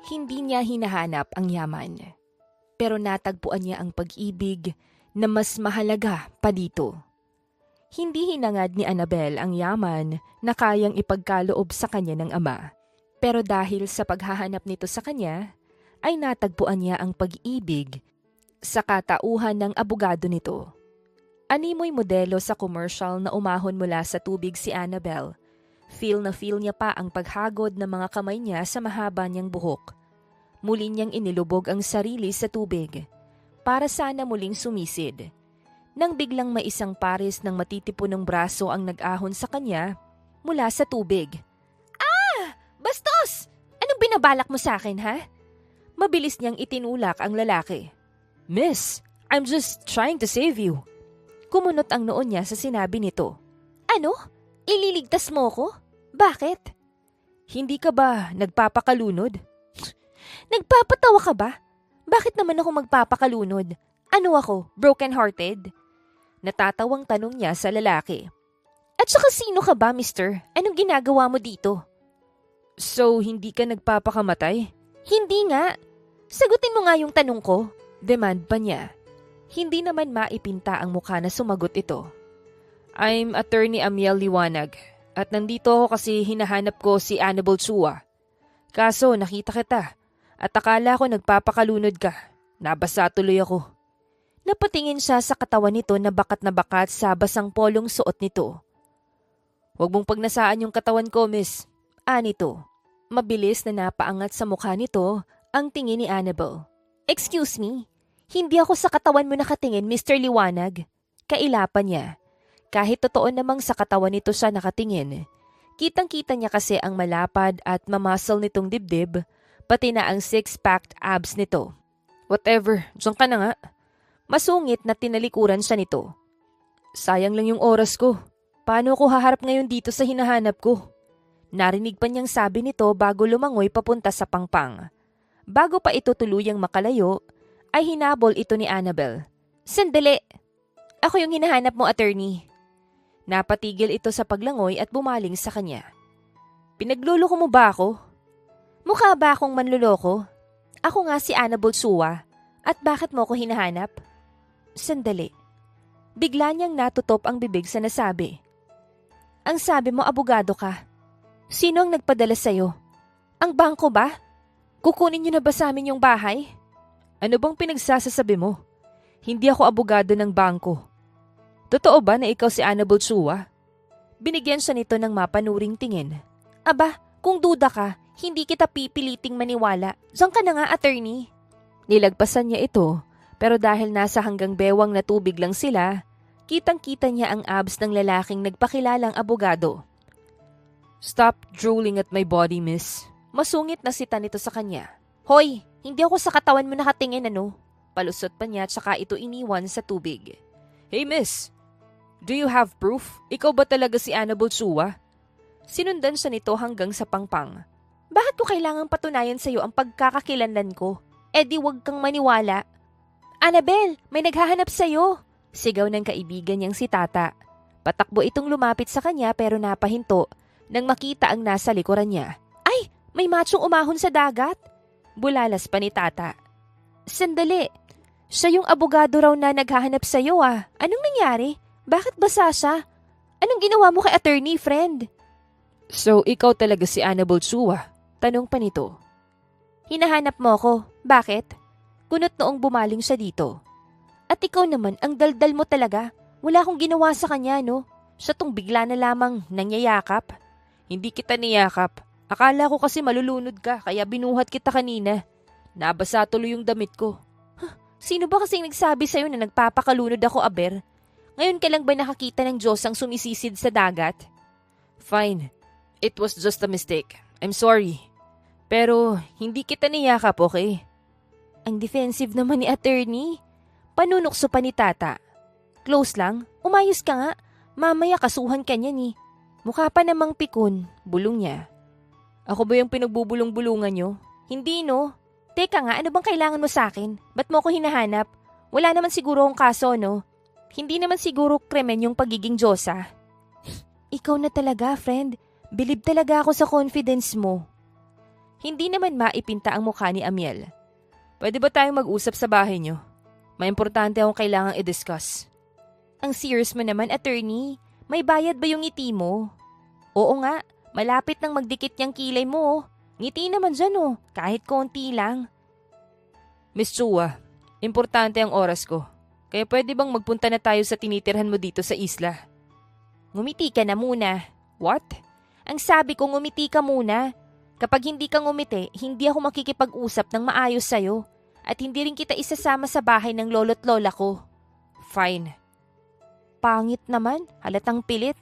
Hindi niya hinahanap ang yaman, pero natagpuan niya ang pag-ibig na mas mahalaga pa dito. Hindi hinangad ni Annabel ang yaman na kayang ipagkaloob sa kanya ng ama. Pero dahil sa paghahanap nito sa kanya, ay natagpuan niya ang pag-ibig sa katauhan ng abogado nito. Animoy modelo sa commercial na umahon mula sa tubig si Annabel. Feel na feel niya pa ang paghagod ng mga kamay niya sa mahaba niyang buhok. Muli niyang inilubog ang sarili sa tubig para sana muling sumisid. Nang biglang may isang pares ng matitipunong braso ang nag-ahon sa kanya mula sa tubig. Bastos! Anong binabalak mo sa akin, ha? Mabilis niyang itinulak ang lalaki. Miss, I'm just trying to save you. Kumunot ang noon niya sa sinabi nito. Ano? Ililigtas mo ko? Bakit? Hindi ka ba nagpapakalunod? Nagpapatawa ka ba? Bakit naman ako magpapakalunod? Ano ako, broken-hearted? Natatawang tanong niya sa lalaki. At saka sino ka ba, mister? Anong ginagawa mo dito? So, hindi ka nagpapakamatay? Hindi nga. Sagutin mo nga yung tanong ko. Demand pa niya. Hindi naman maipinta ang mukha na sumagot ito. I'm Attorney Amiel Liwanag at nandito ako kasi hinahanap ko si Annabel Chua. Kaso nakita kita at akala ko nagpapakalunod ka. Nabasa tuloy ako. Napatingin siya sa katawan nito na bakat sa basang polong suot nito. Huwag mong pagnasaan yung katawan ko, miss. Nito. Mabilis na napaangat sa mukha nito ang tingin ni Annabel. Excuse me, hindi ako sa katawan mo nakatingin, Mr. Liwanag. Kailapan niya. Kahit totoo namang sa katawan nito siya nakatingin, kitang-kita niya kasi ang malapad at mamuscle nitong dibdib, pati na ang six-packed abs nito. Whatever, diyan ka na nga. Masungit na tinalikuran siya nito. Sayang lang yung oras ko. Paano ako haharap ngayon dito sa hinahanap ko? Narinig pa niyang sabi nito bago lumangoy papunta sa pangpang. Bago pa ito tuluyang makalayo, ay hinabol ito ni Annabel. Sandali! Ako yung hinahanap mo, attorney. Napatigil ito sa paglangoy at bumaling sa kanya. Pinagluloko mo ba ako? Mukha ba akong manluloko? Ako nga si Annabel Chua. At bakit mo ako hinahanap? Sandali. Bigla niyang natutop ang bibig sa nasabi. Ang sabi mo, abogado ka. Sino ang nagpadala sa'yo? Ang bangko ba? Kukunin niyo na ba sa amin yung bahay? Ano bang pinagsasasabi mo? Hindi ako abogado ng bangko. Totoo ba na ikaw si Annabel Chua? Binigyan siya nito ng mapanuring tingin. Aba, kung duda ka, hindi kita pipiliting maniwala. Diyan ka na nga, attorney. Nilagpasan niya ito, pero dahil nasa hanggang bewang na tubig lang sila, kitang-kita niya ang abs ng lalaking nagpakilalang abogado. Stop drooling at my body, miss. Masungit na sita nito sa kanya. Hoy, hindi ako sa katawan mo nakatingin, ano? Palusot pa niya at saka ito iniwan sa tubig. Hey, miss. Do you have proof? Ikaw ba talaga si Annabel Chua? Sinundan siya nito hanggang sa pangpang. Bakit ko kailangang patunayan sa iyo ang pagkakakilanlan ko? Di wag kang maniwala. Annabel, may naghahanap sa iyo. Sigaw ng kaibigan niyang si Tata. Patakbo itong lumapit sa kanya pero napahinto nang makita ang nasa likuran niya. Ay, may machong umahon sa dagat. Bulalas pa ni Tata. Sandali. Siya yung abogado raw na naghahanap sa iyo ah. Anong nangyari? Bakit basa siya? Anong ginawa mo kay attorney, friend? So, ikaw talaga si Annabel Chua? Tanong pa nito. Hinahanap mo ko. Bakit? Kunot noong bumaling siya dito. At ikaw naman, ang daldal mo talaga. Wala akong ginawa sa kanya, no? Siya tong bigla na lamang nangyayakap. Hindi kita niyakap. Akala ko kasi malulunod ka, kaya binuhat kita kanina. Nabasa tuloy yung damit ko. Sino ba kasing nagsabi sa'yo na nagpapakalunod ako, aber? Ngayon ka lang ba nakakita ng Diyos ang sumisisid sa dagat? Fine. It was just a mistake. I'm sorry. Pero hindi kita niyakap, okay? Ang defensive naman ni attorney. Panunukso pa ni Tata. Close lang. Umayos ka nga. Mamaya kasuhan ka niya ni. Mukha pa namang pikon. Bulong niya. Ako ba yung pinagbubulong-bulungan niyo? Hindi, no? Teka nga, ano bang kailangan mo sa akin? Ba't mo ako hinahanap? Wala naman siguro akong kaso, no? Hindi naman siguro krimen yung pagiging Diyosa. Ikaw na talaga, friend. Bilib talaga ako sa confidence mo. Hindi naman maipinta ang mukha ni Amiel. Pwede ba tayong mag-usap sa bahay niyo? May importante akong kailangang i-discuss. Ang serious mo naman, attorney. May bayad ba yung ngiti mo? Oo nga, malapit nang magdikit niyang kilay mo. Ngiti naman dyan kahit konti lang. Miss Chua, importante ang oras ko. Kaya pwede bang magpunta na tayo sa tinitirhan mo dito sa isla? Ngumiti ka na muna. What? Ang sabi ko ngumiti ka muna. Kapag hindi ka ngumiti, hindi ako makikipag-usap ng maayos sa'yo. At hindi rin kita isasama sa bahay ng lolo't lola ko. Fine. Pangit naman, halatang pilit.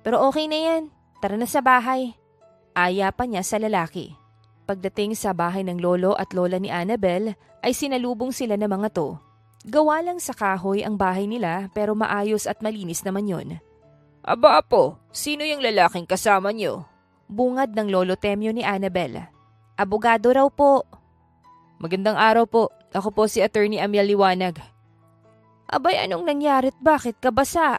Pero okay na yan, tara na sa bahay. Aya pa niya sa lalaki. Pagdating sa bahay ng lolo at lola ni Annabel, ay sinalubong sila ng mga to. Gawa lang sa kahoy ang bahay nila pero maayos at malinis naman yon. Aba apo, sino yung lalaking kasama niyo? Bungad ng lolo Temyo ni Annabel. Abogado raw po. Magandang araw po, ako po si Attorney Amiel Liwanag. Abay, anong nangyarit? Bakit ka basa?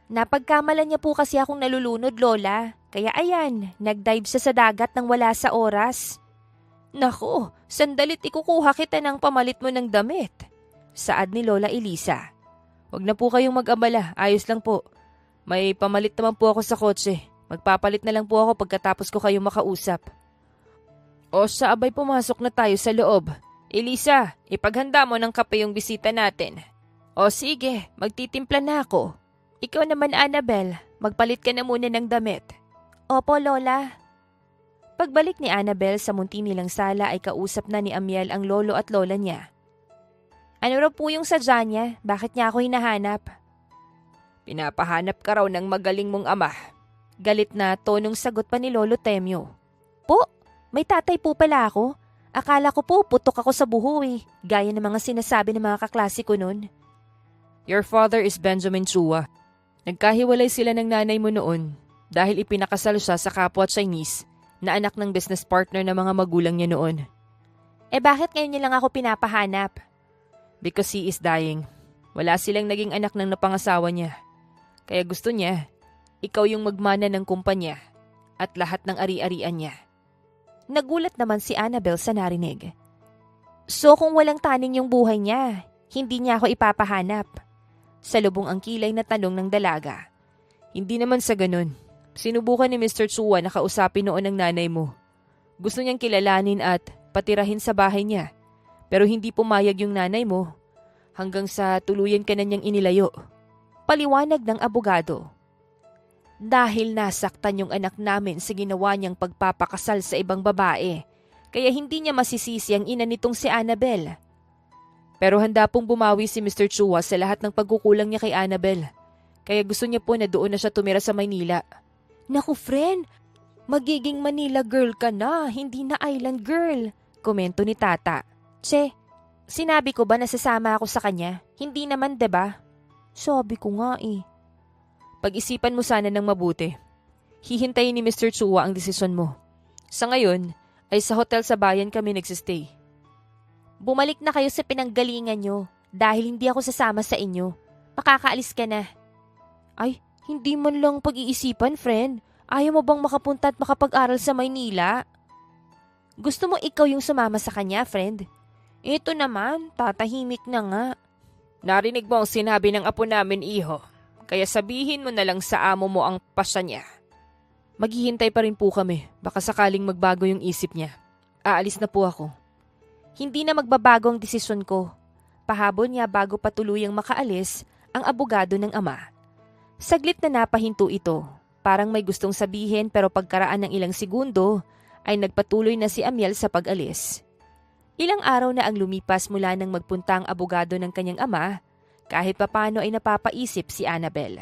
Napagkamalan niya po kasi akong nalulunod, Lola. Kaya ayan, nagdive siya sa dagat nang wala sa oras. Naku, sandalit ikukuha kita ng pamalit mo ng damit. Saad ni Lola Elisa. Huwag na po kayong mag-abala, ayos lang po. May pamalit naman po ako sa kotse. Magpapalit na lang po ako pagkatapos ko kayong makausap. O sa abay, pumasok na tayo sa loob. Elisa, ipaghanda mo ng kape yung bisita natin. O sige, magtitimpla na ako. Ikaw naman, Annabel, magpalit ka na muna ng damit. Opo, Lola. Pagbalik ni Annabel sa munti nilang sala ay kausap na ni Amiel ang lolo at lola niya. Ano raw po yung sadya niya? Bakit niya ako hinahanap? Pinapahanap ka raw ng magaling mong ama. Galit na tonong sagot pa ni Lolo Temyo. Po, may tatay po pala ako. Akala ko po putok ako sa buho gaya ng mga sinasabi ng mga kaklase ko nun. Your father is Benjamin Chua. Nagkahiwalay sila ng nanay mo noon dahil ipinakasal siya sa kapwa Chinese na anak ng business partner ng mga magulang niya noon. Bakit ngayon niya lang ako pinapahanap? Because he is dying. Wala silang naging anak ng napangasawa niya. Kaya gusto niya, ikaw yung magmana ng kumpanya at lahat ng ari-arian niya. Nagulat naman si Annabel sa narinig. So kung walang taning yung buhay niya, hindi niya ako ipapahanap. Salubong ang kilay na tanong ng dalaga. Hindi naman sa ganun. Sinubukan ni Mr. Chua na kausapin noon ng nanay mo. Gusto niyang kilalanin at patirahin sa bahay niya. Pero hindi pumayag yung nanay mo hanggang sa tuluyan ka na niyang inilayo. Paliwanag ng abogado. Dahil nasaktan yung anak namin sa ginawa niyang pagpapakasal sa ibang babae, kaya hindi niya masisisi ang ina nitong si Annabel. Pero handa pong bumawi si Mr. Chua sa lahat ng pagkukulang niya kay Annabel. Kaya gusto niya po na doon na siya tumira sa Maynila. Naku friend, magiging Manila girl ka na, hindi na island girl, komento ni Tata. Che, sinabi ko ba na sasama ako sa kanya? Hindi naman, diba? Sabi ko nga Pag-isipan mo sana ng mabuti. Hihintayin ni Mr. Chua ang desisyon mo. Sa ngayon, ay sa hotel sa bayan kami nagsistay. Bumalik na kayo sa pinanggalingan nyo dahil hindi ako sasama sa inyo. Makakaalis ka na. Ay, hindi man lang pag-iisipan, friend. Ayaw mo bang makapunta at makapag-aral sa Maynila? Gusto mo ikaw yung sumama sa kanya, friend? Ito naman, tatahimik na nga. Narinig mo ang sinabi ng apo namin, iho. Kaya sabihin mo na lang sa amo mo ang pasya niya. Maghihintay pa rin po kami. Baka sakaling magbago yung isip niya. Aalis na po ako. Hindi na magbabago ang desisyon ko. Pahabol niya bago pa tuluyang makaalis ang abogado ng ama. Saglit na napahinto ito. Parang may gustong sabihin pero pagkaraan ng ilang segundo ay nagpatuloy na si Amiel sa pag-alis. Ilang araw na ang lumipas mula nang magpunta ang abogado ng kanyang ama. Kahit papano ay napapaisip si Annabel.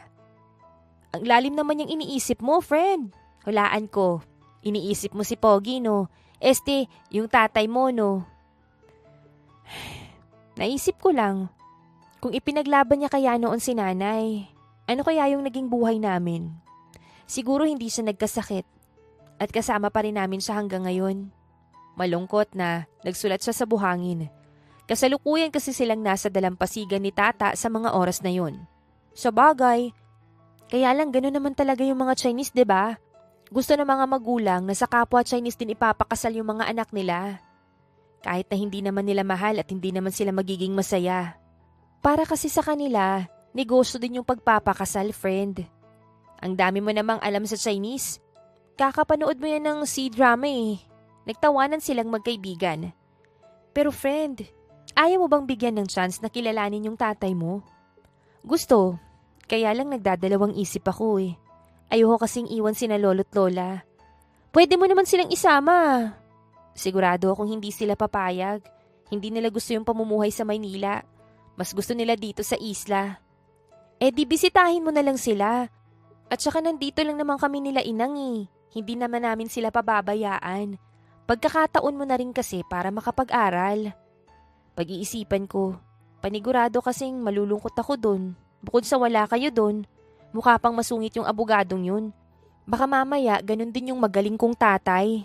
Ang lalim naman yung iniisip mo, friend. Hulaan ko. Iniisip mo si Pogi, no? Yung tatay mo, no? Naisip ko lang. Kung ipinaglaban niya kaya noon si nanay, ano kaya yung naging buhay namin? Siguro hindi siya nagkasakit. At kasama pa rin namin siya hanggang ngayon. Malungkot na nagsulat siya sa buhangin. Kasalukuyan kasi silang nasa dalampasigan ni Tata sa mga oras na yun. Sa bagay, kaya lang gano'n naman talaga yung mga Chinese, 'di ba? Gusto ng mga magulang na sa kapwa Chinese din ipapakasal yung mga anak nila. Kahit na hindi naman nila mahal at hindi naman sila magiging masaya. Para kasi sa kanila, negosyo din yung pagpapakasal, friend. Ang dami mo namang alam sa Chinese. Kakapanood mo yan ng C-drama eh. Nagtawanan silang magkaibigan. Pero friend, ayaw mo bang bigyan ng chance na kilalanin yung tatay mo? Gusto, kaya lang nagdadalawang isip ako eh. Ayoko kasing iwan sina lolo't lola. Pwede mo naman silang isama. Sigurado akong hindi sila papayag. Hindi nila gusto yung pamumuhay sa Maynila. Mas gusto nila dito sa isla. Eh di bisitahin mo na lang sila. At saka nandito lang naman kami nila inang eh. Hindi naman namin sila pababayaan. Pagkakataon mo na rin kasi para makapag-aral. Pag-iisipan ko, panigurado kasing malulungkot ako dun. Bukod sa wala kayo dun, mukha pang masungit yung abogadong yun. Baka mamaya ganun din yung magaling kong tatay.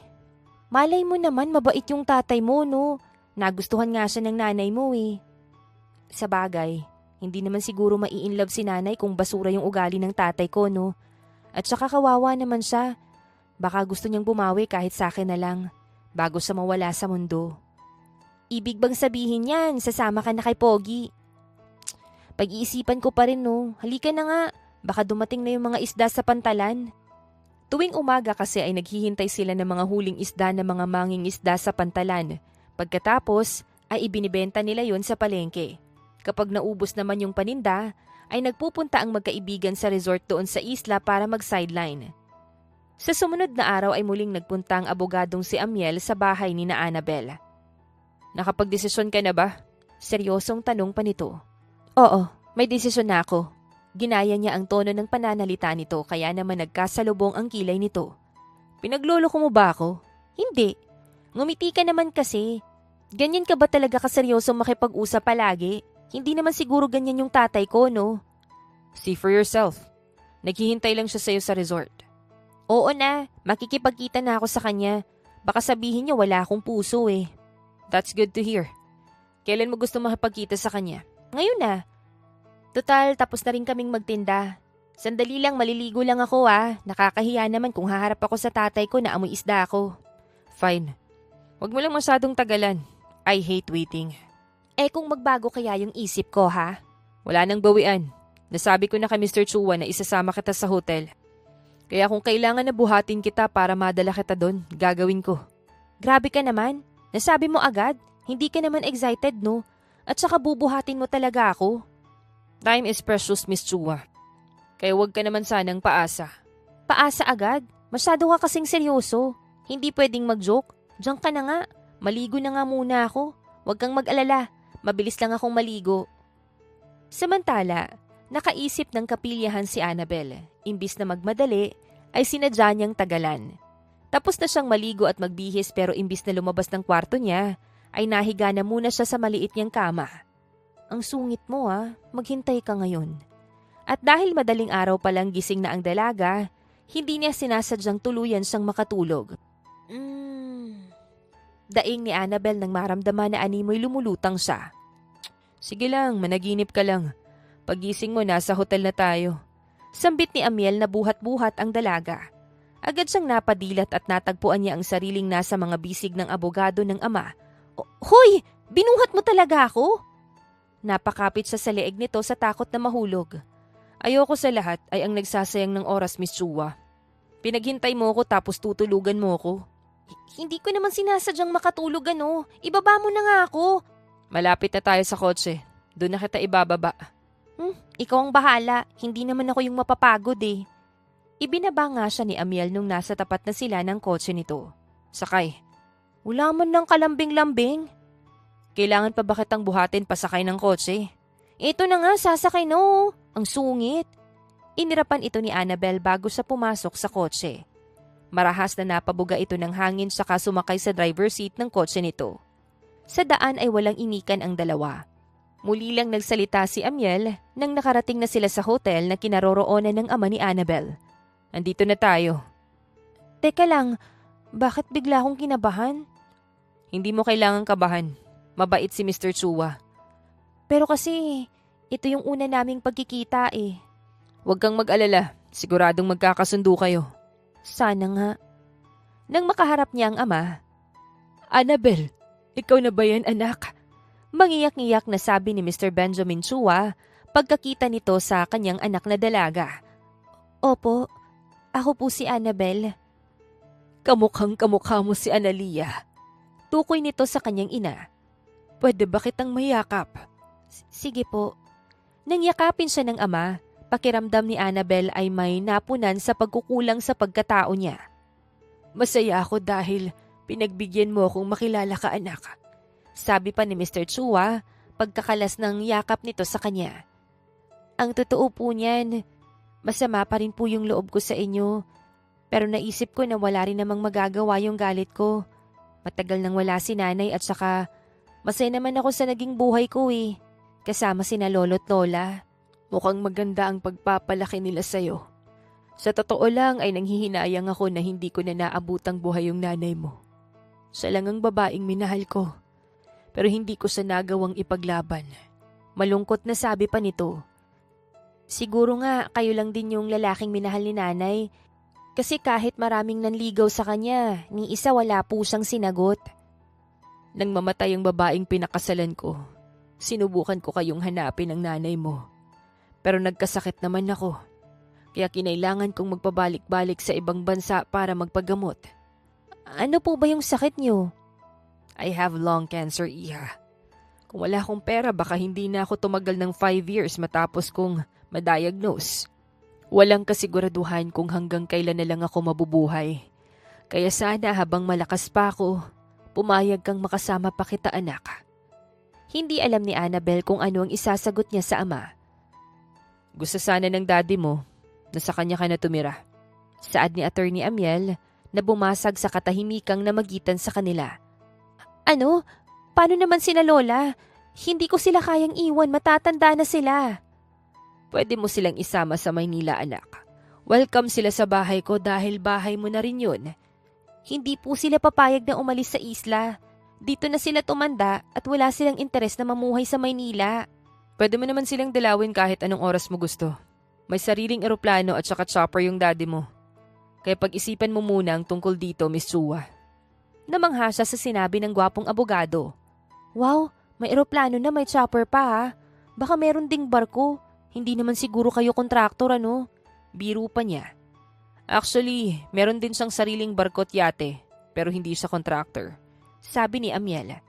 Malay mo naman mabait yung tatay mo no. Nagustuhan nga siya ng nanay mo eh. Sa bagay, hindi naman siguro mai-inlove si nanay kung basura yung ugali ng tatay ko no. At saka kawawa naman siya. Baka gusto niyang bumawi kahit sa akin na lang, bago siya mawala sa mundo. Ibig bang sabihin yan, sasama ka na kay Pogi? Pag-iisipan ko pa rin no, halika na nga, baka dumating na yung mga isda sa pantalan. Tuwing umaga kasi ay naghihintay sila ng mga huling isda ng mga manging isda sa pantalan. Pagkatapos ay ibinibenta nila yon sa palengke. Kapag naubos naman yung paninda, ay nagpupunta ang magkaibigan sa resort doon sa isla para mag-sideline. Sa sumunod na araw ay muling nagpunta ang abogadong si Amiel sa bahay ni na Annabel. Nakapagdesisyon ka na ba? Seryosong tanong pa nito. Oo, may desisyon na ako. Ginaya niya ang tono ng pananalita nito kaya naman nagkasalubong ang kilay nito. Pinaglolo ko mo ba ako? Hindi. Ngumiti ka naman kasi. Ganyan ka ba talaga kaseryosong makipag-usap palagi? Hindi naman siguro ganyan yung tatay ko, no? See for yourself. Naghihintay lang siya sa'yo sa resort. Oo na, makikipagkita na ako sa kanya. Baka sabihin niya wala akong puso eh. That's good to hear. Kailan mo gusto makipagkita sa kanya? Ngayon na. Total, tapos na rin kaming magtinda. Sandali lang, maliligo lang ako ah. Nakakahiya naman kung haharap ako sa tatay ko na amoy isda ako. Fine. Huwag mo lang masyadong tagalan. I hate waiting. Eh kung magbago kaya yung isip ko ha? Wala nang bawian. Nasabi ko na kay Mr. Chua na isasama kita sa hotel. Kaya kung kailangan na buhatin kita para madala kita doon, gagawin ko. Grabe ka naman. Nasabi mo agad. Hindi ka naman excited no? At saka bubuhatin mo talaga ako. Time is precious, Miss Chua. Kaya huwag ka naman sanang paasa. Paasa agad? Masyado ka kasing seryoso. Hindi pwedeng mag-joke. Diyan ka na nga. Maligo na nga muna ako. Huwag kang mag-alala. Mabilis lang akong maligo. Samantala, nakaisip ng kapilyahan si Annabel. Imbis na magmadali, ay sinadya niyang tagalan. Tapos na siyang maligo at magbihis pero imbis na lumabas ng kwarto niya, ay nahiga na muna siya sa maliit niyang kama. Ang sungit mo maghintay ka ngayon. At dahil madaling araw palang gising na ang dalaga, hindi niya sinasadyang tuluyan siyang makatulog. Daing ni Annabel nang maramdaman na animoy lumulutang siya. Sige lang, managinip ka lang. Pagising mo, nasa hotel na tayo. Sambit ni Amiel na buhat-buhat ang dalaga. Agad siyang napadilat at natagpuan niya ang sariling nasa mga bisig ng abogado ng ama. Hoy! Binuhat mo talaga ako? Napakapit siya sa leeg nito sa takot na mahulog. Ayoko sa lahat ay ang nagsasayang ng oras, Miss Chua. Pinaghintay mo ko tapos tutulugan mo ko. Hindi ko naman sinasadyang makatulog Ibaba mo na nga ako. Malapit na tayo sa kotse. Doon na kita ibababa. Ikaw ang bahala. Hindi naman ako yung mapapagod eh. Ibinaba nga siya ni Amiel nung nasa tapat na sila ng kotse nito. Sakay. Wala man lang kalambing-lambing. Kailangan pa ba kitang buhatin pasakay ng kotse? Ito na nga, sasakay no. Ang sungit. Inirapan ito ni Annabel bago siya pumasok sa kotse. Marahas na napabuga ito ng hangin saka sumakay sa driver's seat ng kotse nito. Sa daan ay walang inikan ang dalawa. Muli lang nagsalita si Amiel nang nakarating na sila sa hotel na kinaroroonan ng ama ni Annabel. Andito na tayo. Teka lang, bakit bigla akong kinabahan? Hindi mo kailangang kabahan. Mabait si Mr. Chua. Pero kasi, ito yung una naming pagkikita eh. Huwag kang mag-alala. Siguradong magkakasundo kayo. Sana nga. Nang makaharap niya ang ama, Annabel, ikaw na ba yan anak? Mangiyak-ngiyak na sabi ni Mr. Benjamin Chua pagkakita nito sa kanyang anak na dalaga. Opo, ako po si Annabel. Kamukhang kamukha mo si Analia. Tukoy nito sa kanyang ina. Pwede ba kitang mayakap? Sige po. Nang yakapin siya ng ama, pakiramdam ni Annabel ay may napunan sa pagkukulang sa pagkatao niya. Masaya ako dahil pinagbigyan mo akong makilala ka anak. Sabi pa ni Mr. Chua pagkakalas ng yakap nito sa kanya. Ang totoo po niyan, masama pa rin po yung loob ko sa inyo. Pero naisip ko na wala rin namang magagawa yung galit ko. Matagal nang wala si nanay at saka masaya naman ako sa naging buhay ko eh. Kasama sina lolo't lola. Mukhang maganda ang pagpapalaki nila sa'yo. Sa totoo lang ay nanghihinayang ako na hindi ko na naabutang buhay yung nanay mo. Siya lang ang babaeng minahal ko. Pero hindi ko sa nagawang ipaglaban. Malungkot na sabi pa nito. Siguro nga kayo lang din yung lalaking minahal ni nanay. Kasi kahit maraming nanligaw sa kanya, ni isa wala po siyang sinagot. Nang mamatay ang babaeng pinakasalan ko, sinubukan ko kayong hanapin ang nanay mo. Pero nagkasakit naman ako. Kaya kinailangan kong magpabalik-balik sa ibang bansa para magpagamot. Ano po ba yung sakit niyo? I have lung cancer, Iha. Kung wala akong pera, baka hindi na ako tumagal ng 5 years matapos kong ma-diagnose. Walang kasiguraduhan kung hanggang kailan na lang ako mabubuhay. Kaya sana habang malakas pa ako, pumayag kang makasama pa kita anak. Hindi alam ni Annabel kung ano ang isasagot niya sa ama. Gusto sana ng daddy mo na sa kanya ka na tumira. Saad ni Attorney Amiel na bumasag sa katahimikang namagitan sa kanila. Ano? Paano naman sila lola? Hindi ko sila kayang iwan, matatanda na sila. Pwede mo silang isama sa Maynila anak. Welcome sila sa bahay ko dahil bahay mo na rin yun. Hindi po sila papayag na umalis sa isla. Dito na sila tumanda at wala silang interes na mamuhay sa Maynila. Pwede mo naman silang dalawin kahit anong oras mo gusto. May sariling eroplano at saka chopper yung daddy mo. Kaya pag-isipan mo muna ang tungkol dito, Miss Chua. Namangha siya sa sinabi ng gwapong abogado. Wow, may eroplano na may chopper pa ha. Baka meron ding barko. Hindi naman siguro kayo kontraktor ano? Biro pa niya. Actually, meron din siyang sariling barko't yate, pero hindi siya contractor. Sabi ni Amiel.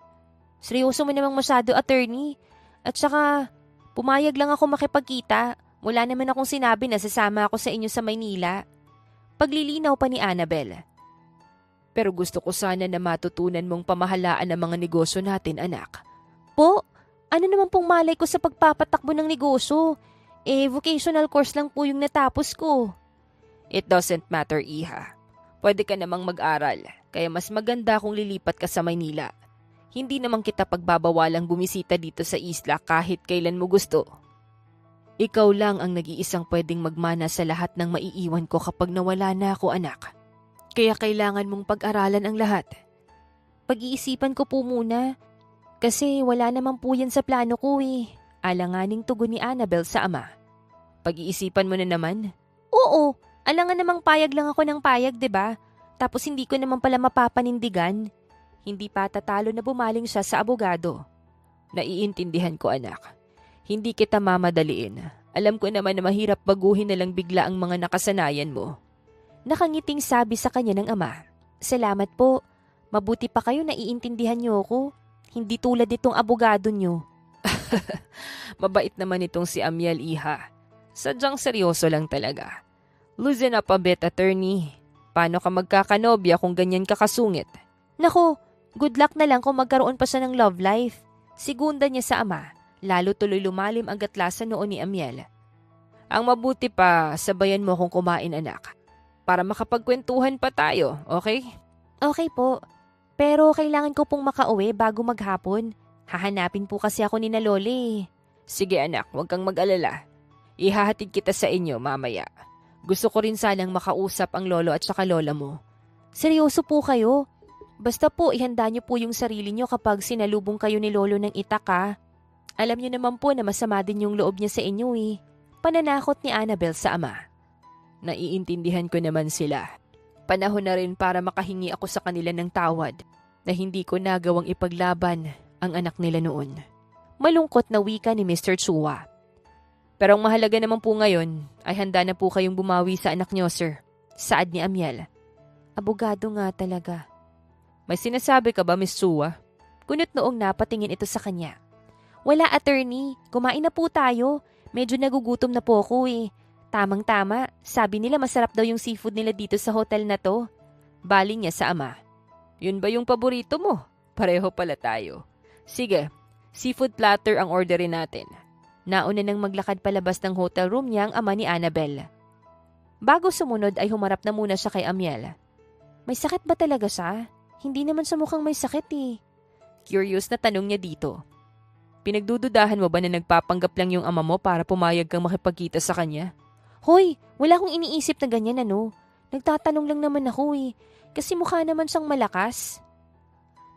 Seryoso mo namang masyado, attorney. At saka, pumayag lang ako makipagkita. Wala naman akong sinabi na sasama ako sa inyo sa Maynila. Paglilinaw pa ni Annabel. Pero gusto ko sana na matutunan mong pamahalaan ang mga negosyo natin, anak. Po, ano naman pong malay ko sa pagpapatakbo ng negosyo? Vocational course lang po yung natapos ko. It doesn't matter, Iha. Pwede ka namang mag-aral, kaya mas maganda kung lilipat ka sa Maynila. Hindi naman kita pagbabawalang bumisita dito sa isla kahit kailan mo gusto. Ikaw lang ang nag-iisang pwedeng magmana sa lahat ng maiiwan ko kapag nawala na ako, anak. Kaya kailangan mong pag-aralan ang lahat. Pag-iisipan ko po muna, kasi wala naman po yan sa plano ko eh. Alanganing tugon ni Annabel sa ama. Pag-iisipan mo na naman? Oo, alangan namang payag lang ako ng payag, 'di ba? Tapos hindi ko naman pala mapapanindigan. Hindi pa tatalo na bumaling siya sa abogado. Naiintindihan ko, anak. Hindi kita mamadaliin. Alam ko naman na mahirap baguhin na lang bigla ang mga nakasanayan mo. Nakangiting sabi sa kanya ng ama. Salamat po. Mabuti pa kayo naiintindihan niyo ako. Hindi tulad nitong abogado niyo. Mabait naman itong si Amiel, Iha. Sadyang seryoso lang talaga. Loosen up a bit, attorney. Paano ka magkakanobya kung ganyan ka kasungit? Nako, good luck na lang kung magkaroon pa siya ng love life. Segunda niya sa ama. Lalo tuloy lumalim ang gatlasan noon ni Amiel. Ang mabuti pa, sabayan mo akong kumain, anak. Para makapagkwentuhan pa tayo, okay? Okay po. Pero kailangan ko pong makauwi bago maghapon. Hahanapin po kasi ako ni na Loli. Sige anak, huwag kang mag-alala. Ihahatid kita sa inyo mamaya. Gusto ko rin sanang makausap ang lolo at saka lola mo. Seryoso po kayo? Basta po ihanda niyo po yung sarili niyo kapag sinalubong kayo ni lolo ng itak ha. Alam niyo naman po na masama din yung loob niya sa inyo eh. Pananakot ni Annabel sa ama. Naiintindihan ko naman sila. Panahon na rin para makahingi ako sa kanila ng tawad na hindi ko nagawang ipaglaban ang anak nila noon. Malungkot na wika ni Mr. Chua. Pero ang mahalaga naman po ngayon ay handa na po kayong bumawi sa anak niyo, sir. Saad ni Amiel. Abogado nga talaga. May sinasabi ka ba, Miss Chua? Kunot noong napatingin ito sa kanya. Wala, attorney. Kumain na po tayo. Medyo nagugutom na po ako eh. Tamang-tama. Sabi nila masarap daw yung seafood nila dito sa hotel na to. Baling niya sa ama. Yun ba yung paborito mo? Pareho pala tayo. Sige, seafood platter ang orderin natin. Nauna nang maglakad palabas ng hotel room niya ang ama ni Annabel. Bago sumunod ay humarap na muna siya kay Amiel. May sakit ba talaga siya? Hindi naman sa mukhang may sakit eh. Curious na tanong niya dito. Pinagdududahan mo ba na nagpapanggap lang yung ama mo para pumayag kang makipagkita sa kanya? Hoy, wala akong iniisip na ganyan ano. Nagtatanong lang naman ako eh. Kasi mukha naman siyang malakas.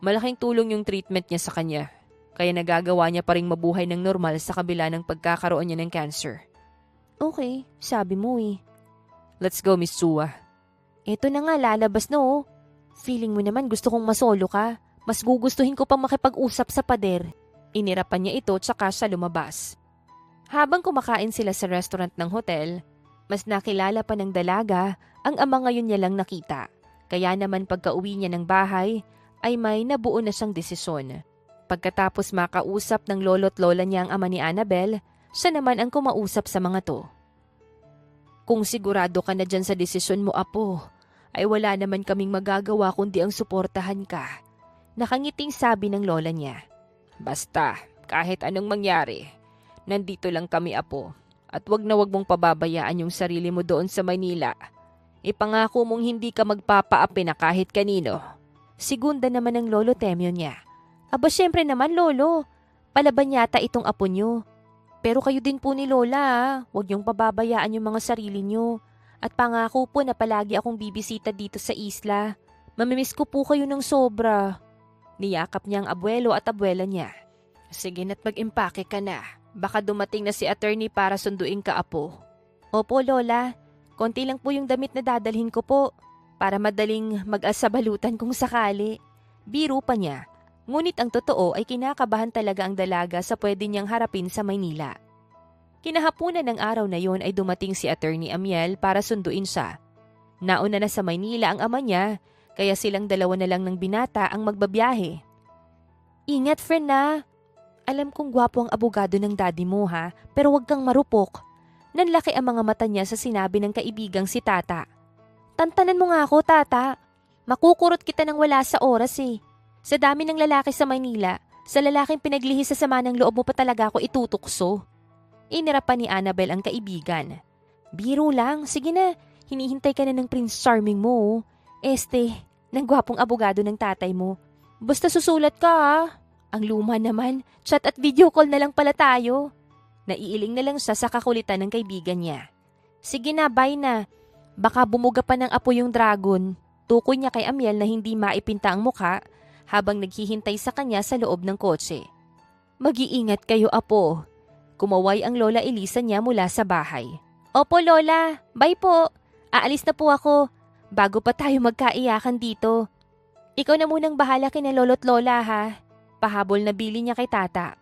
Malaking tulong yung treatment niya sa kanya. Kaya nagagawa niya pa ring mabuhay ng normal sa kabila ng pagkakaroon niya ng cancer. Okay, sabi mo eh. Let's go, Miss Chua. Eto na nga, lalabas na oh. Feeling mo naman gusto kong masolo ka. Mas gugustuhin ko pang makipag-usap sa pader. Inirapan niya ito tsaka siya lumabas. Habang kumakain sila sa restaurant ng hotel, mas nakilala pa ng dalaga ang ama ngayon niya lang nakita. Kaya naman pagka-uwi niya ng bahay ay may nabuo na siyang desisyon. Pagkatapos makausap ng lolo't lola niya ang ama ni Annabel, siya naman ang kumausap sa mga to. Kung sigurado ka na dyan sa desisyon mo, apo, ay wala naman kaming magagawa kundi ang suportahan ka. Nakangiting sabi ng lola niya. Basta, kahit anong mangyari, nandito lang kami, apo. At wag na wag mong pababayaan yung sarili mo doon sa Maynila. Ipangako mong hindi ka magpapaapi na kahit kanino. Sigunda naman ng lolo Temyo niya. Aba syempre naman lolo, palaban yata itong apo nyo. Pero kayo din po ni lola Huwag niyong pababayaan yung mga sarili nyo. At pangako po na palagi akong bibisita dito sa isla. Mamimiss ko po kayo ng sobra. Niyakap niya ang abuelo at abuela niya. Sige na't mag-impake ka na. Baka dumating na si attorney para sunduin ka, apo. Opo, lola. Konti lang po yung damit na dadalhin ko po. Para madaling mag-asabalutan kung sakali. Biro pa niya. Ngunit ang totoo ay kinakabahan talaga ang dalaga sa pwede niyang harapin sa Maynila. Kinahapunan ng araw na yon ay dumating si Attorney Amiel para sunduin siya. Nauna na sa Maynila ang ama niya, kaya silang dalawa na lang ng binata ang magbabiyahe. Ingat, friend na. Alam kong gwapo ang abogado ng daddy mo ha, pero wag kang marupok. Nanlaki ang mga mata niya sa sinabi ng kaibigang si Tata. Tantanan mo nga ako, Tata. Makukurot kita nang wala sa oras eh. Sa dami ng lalaki sa Maynila, sa lalaking pinaglihi sa sama ng loob mo pa talaga ako itutukso. Inirapan ni Annabel ang kaibigan. Biro lang, sige na, hinihintay ka na ng Prince Charming mo. Ng gwapong abogado ng tatay mo. Basta susulat ka ha. Ang luma naman, chat at video call na lang pala tayo. Naiiling na lang siya sa kakulitan ng kaibigan niya. Sige na, bye na. Baka bumuga pa ng apo yung dragon. Tukoy niya kay Amiel na hindi maipinta ang mukha habang naghihintay sa kanya sa loob ng kotse. Mag-iingat kayo, apo. Kumaway ang Lola Elisa niya mula sa bahay. Opo, Lola. Bye po. Aalis na po ako. Bago pa tayo magkaiyakan dito. Ikaw na munang bahala kina lolo't lola ha. Pahabol na bili niya kay Tata.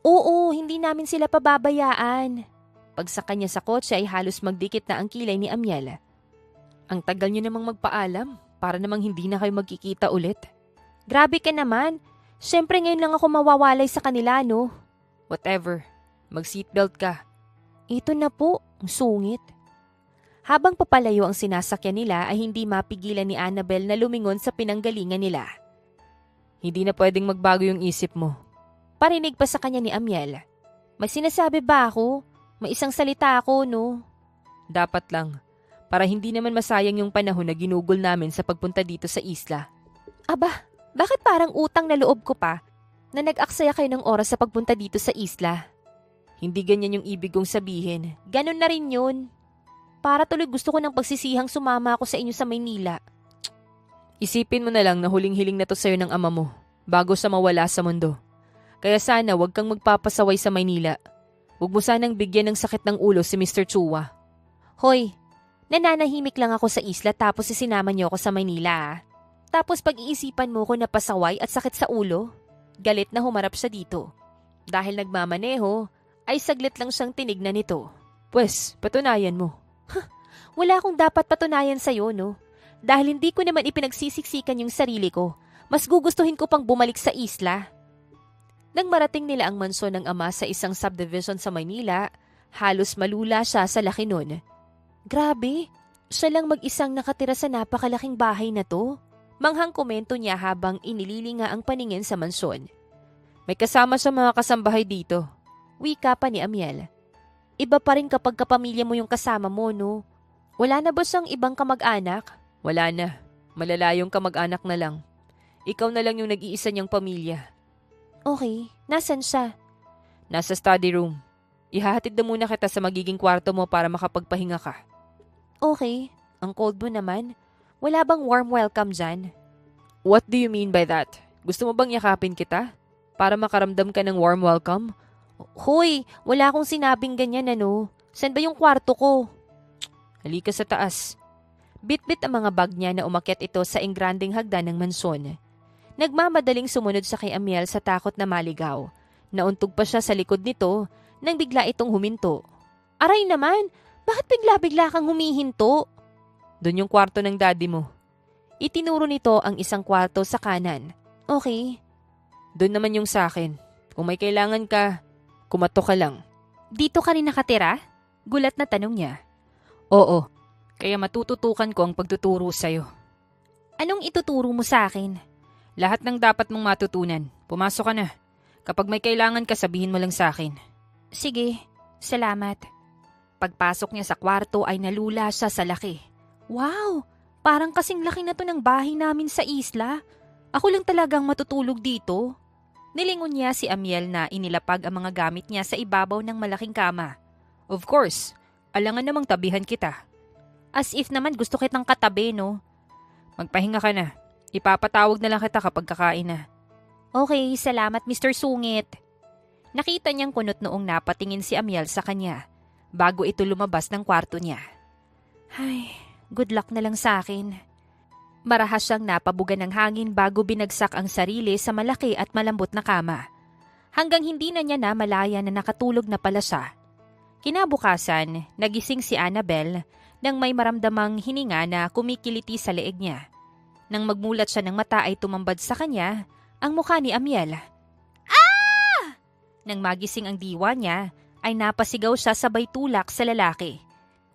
Oo, hindi namin sila pababayaan. Pagsaka niya sa kotse ay halos magdikit na ang kilay ni Amiel. Ang tagal niyo namang magpaalam para namang hindi na kayo magkikita ulit. Grabe ka naman. Siyempre ngayon lang ako mawawalay sa kanila, no? Whatever. Mag-seatbelt ka. Ito na po, ang sungit. Habang papalayo ang sinasakyan nila ay hindi mapigilan ni Annabel na lumingon sa pinanggalingan nila. Hindi na pwedeng magbago yung isip mo. Parinig pa sa kanya ni Amiel. May sinasabi ba ako? May isang salita ako, no? Dapat lang. Para hindi naman masayang yung panahon na ginugol namin sa pagpunta dito sa isla. Aba, bakit parang utang na loob ko pa na nag-aksaya kayo ng oras sa pagpunta dito sa isla? Hindi ganyan yung ibig kong sabihin. Ganon na rin yun. Para tuloy gusto ko ng pagsisihang sumama ako sa inyo sa Maynila. Isipin mo na lang na huling-hiling na to sa'yo ng ama mo bago sa mawala sa mundo. Kaya sana wag kang magpapasaway sa Maynila. Huwag mo sanang bigyan ng sakit ng ulo si Mr. Chua. Hoy, Nananahimik lang ako sa isla tapos isinama niyo ako sa Maynila. Tapos pag-iisipan mo ko na pasaway at sakit sa ulo. Galit na humarap siya dito. Dahil nagmamaneho, ay saglit lang siyang tinignan nito. Pwes, patunayan mo. Wala akong dapat patunayan sa'yo, no? Dahil hindi ko naman ipinagsisiksikan yung sarili ko. Mas gugustuhin ko pang bumalik sa isla. Nang marating nila ang mansyon ng ama sa isang subdivision sa Maynila, halos malula siya sa laki nun. Grabe, siya lang mag-isang nakatira sa napakalaking bahay na to. Manghang komento niya habang inililinga ang paningin sa mansyon. May kasama sa mga kasambahay dito. Wika pa ni Amiel. Iba pa rin kapag kapamilya mo yung kasama mo, no? Wala na ba siyang ibang kamag-anak? Wala na. Malalayong kamag-anak na lang. Ikaw na lang yung nag-iisa niyang pamilya. Okay, nasan siya? Nasa study room. Ihahatid na muna kita sa magiging kwarto mo para makapagpahinga ka. Okay, ang cold mo naman. Wala bang warm welcome dyan? What do you mean by that? Gusto mo bang yakapin kita? Para makaramdam ka ng warm welcome? Hoy, wala akong sinabing ganyan ano. Saan ba yung kwarto ko? Halika sa taas. Bit-bit ang mga bag niya na umakyat ito sa ingranding hagdan ng mansyon. Nagmamadaling sumunod sa kay Amiel sa takot na maligaw. Nauntog pa siya sa likod nito nang bigla itong huminto. Aray naman, bakit bigla-bigla kang humihinto? Doon yung kwarto ng daddy mo. Itinuro nito ang isang kwarto sa kanan. Okay. Doon naman yung sa akin. Kung may kailangan ka, kumato ka lang. Dito ka rin nakatira? Gulat na tanong niya. Oo, kaya matututukan ko ang pagtuturo sa'yo. Anong ituturo mo sa akin? Lahat ng dapat mong matutunan. Pumasok ka na. Kapag may kailangan ka, sabihin mo lang sa akin. Sige, salamat. Pagpasok niya sa kwarto ay nalula siya sa laki. Wow, parang kasing laki na to ng bahay namin sa isla. Ako lang talagang matutulog dito. Nilingon niya si Amiel na inilapag ang mga gamit niya sa ibabaw ng malaking kama. Of course, alangan namang tabihan kita. As if naman gusto kitang katabi, no? Magpahinga ka na. Ipapatawag na lang kita kapag kakain na. Okay, salamat Mr. Sungit. Nakita niyang kunot noong napatingin si Amiel sa kanya bago ito lumabas ng kwarto niya. Ay, good luck na lang sa akin. Marahas siyang napabugan ng hangin bago binagsak ang sarili sa malaki at malambot na kama. Hanggang hindi na niya na malaya na nakatulog na pala siya. Kinabukasan, nagising si Annabel nang may maramdamang hininga na kumikiliti sa leeg niya. Nang magmulat siya ng mata ay tumambad sa kanya ang mukha ni Amiel. Ah! Nang magising ang diwa niya, ay napasigaw siya sabay tulak sa lalaki.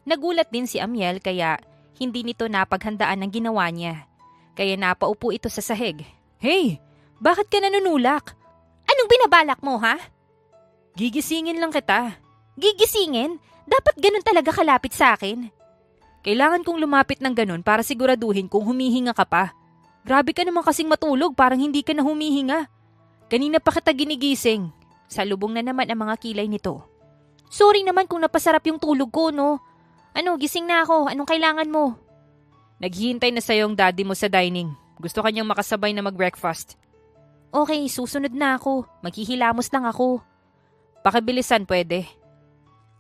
Nagulat din si Amiel kaya hindi nito napaghandaan ang ginawa niya. Kaya napaupo ito sa sahig. Hey! Bakit ka nanunulak? Anong binabalak mo, ha? Gigisingin lang kita. Gigisingin? Dapat ganun talaga kalapit sa akin. Kailangan kong lumapit ng ganun para siguraduhin kung humihinga ka pa. Grabe ka naman kasing matulog, parang hindi ka na humihinga. Kanina pa kita ginigising. Salubong na naman ang mga kilay nito. Sorry naman kung napasarap yung tulog ko, no? Ano, gising na ako. Anong kailangan mo? Naghihintay na sa'yo ang daddy mo sa dining. Gusto kanyang makasabay na mag-breakfast. Okay, susunod na ako. Maghihilamos lang ako. Pakibilisan pwede.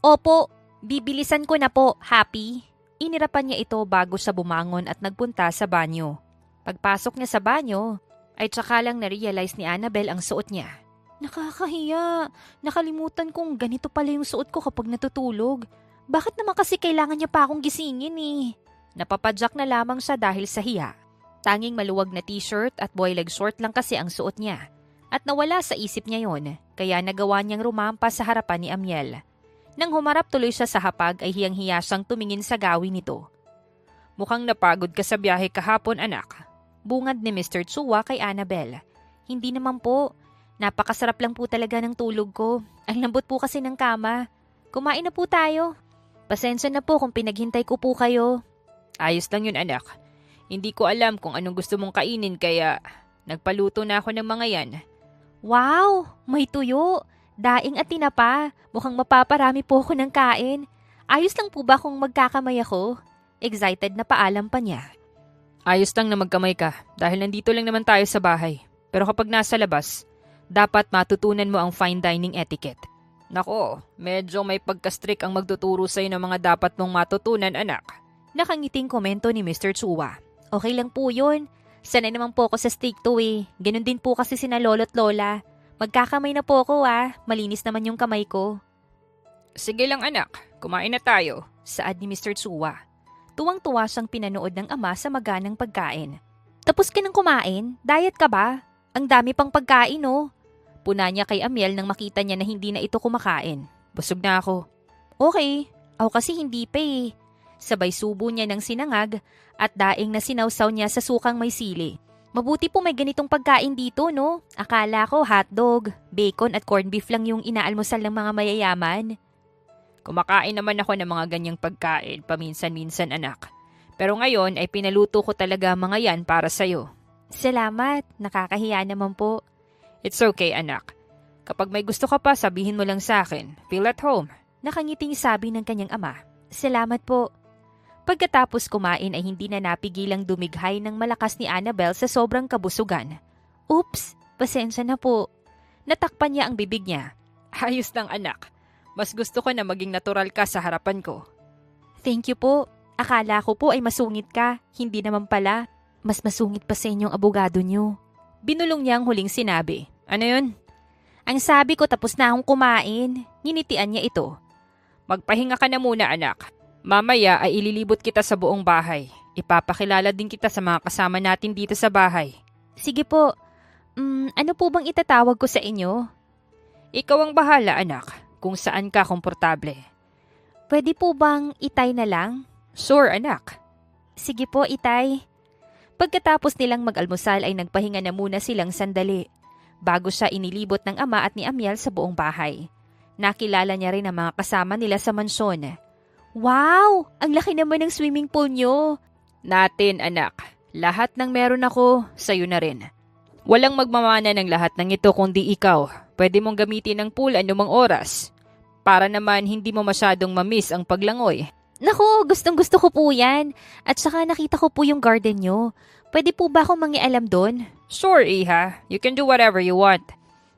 Opo, bibilisan ko na po, Happy. Inirapan niya ito bago siya bumangon at nagpunta sa banyo. Pagpasok niya sa banyo, ay tsaka lang na-realize ni Annabel ang suot niya. Nakakahiya. Nakalimutan kong ganito pala yung suot ko kapag natutulog. Bakit naman kasi kailangan niya pa akong gisingin eh? Napapadyak na lamang siya dahil sa hiya. Tanging maluwag na t-shirt at boyleg short lang kasi ang suot niya. At nawala sa isip niya yon, kaya nagawa niyang rumampa sa harapan ni Amiel. Nang humarap tuloy siya sa hapag ay hiyang-hiya siyang tumingin sa gawin nito. Mukhang napagod ka sa biyahe kahapon, anak. Bungad ni Mr. Tsuwa kay Annabel. Hindi naman po. Napakasarap lang po talaga ng tulog ko. Ang lambot po kasi ng kama. Kumain na po tayo. Pasensya na po kung pinaghintay ko po kayo. Ayos lang yun, anak. Hindi ko alam kung anong gusto mong kainin kaya nagpaluto na ako ng mga yan. Wow! May tuyo! Daing at tinapa. Mukhang mapaparami po ako ng kain. Ayos lang po ba kung magkakamay ako? Excited na paalam pa niya. Ayos lang na magkamay ka dahil nandito lang naman tayo sa bahay. Pero kapag nasa labas, dapat matutunan mo ang fine dining etiquette. Nako, medyo may pagka-strict ang magtuturo sa'yo ng mga dapat mong matutunan, anak. Nakangiting komento ni Mr. Chua. Okay lang po yun. Sanay naman po ako sa steak to eh. Ganon din po kasi sina lolo't lola. Magkakamay na po ako malinis naman yung kamay ko. Sige lang anak, kumain na tayo. Saad ni Mr. Chua. Tuwang-tuwa siyang pinanood ng ama sa maganang pagkain. Tapos ka nang kumain? Diet ka ba? Ang dami pang pagkain Puna niya kay Amiel nang makita niya na hindi na ito kumakain. Busog na ako. Okay, ako kasi hindi pa eh. Sabay subo niya ng sinangag at daing na sinawsaw niya sa sukang may sili. Mabuti po may ganitong pagkain dito, no? Akala ko hotdog, bacon at corned beef lang yung inaalmusal ng mga mayayaman. Kumakain naman ako ng mga ganyang pagkain paminsan-minsan anak. Pero ngayon ay pinaluto ko talaga mga yan para sa'yo. Salamat, nakakahiya naman po. It's okay anak. Kapag may gusto ka pa sabihin mo lang sa akin. Feel at home. Nakangiting sabi ng kanyang ama. Salamat po. Pagkatapos kumain ay hindi na napigilang dumighay ng malakas ni Annabel sa sobrang kabusugan. Oops, pasensya na po. Natakpan niya ang bibig niya. Ayos lang anak. Mas gusto ko na maging natural ka sa harapan ko. Thank you po. Akala ko po ay masungit ka. Hindi naman pala. Mas masungit pa sa inyong abogado niyo. Binulong niya ang huling sinabi. Ano yun? Ang sabi ko tapos na akong kumain. Ninitian niya ito. Magpahinga ka na muna anak. Mamaya ay ililibot kita sa buong bahay. Ipapakilala din kita sa mga kasama natin dito sa bahay. Sige po. Ano po bang itatawag ko sa inyo? Ikaw ang bahala anak, kung saan ka komportable. Pwede po bang Itay na lang? Sure anak. Sige po Itay. Pagkatapos nilang mag-almusal ay nagpahinga na muna silang sandali. Bago siya inilibot ng ama at ni Amiel sa buong bahay. Nakilala niya rin ang mga kasama nila sa mansyon. Wow! Ang laki naman ng swimming pool nyo. Natin anak, lahat ng meron ako, sa'yo na rin. Walang magmamana ng lahat ng ito kundi ikaw. Pwede mong gamitin ang pool anumang oras. Para naman hindi mo masyadong mamiss ang paglangoy. Naku, gustong-gusto ko po yan. At saka nakita ko po yung garden nyo. Pwede po ba akong mangialam doon? Sure, Iha. You can do whatever you want.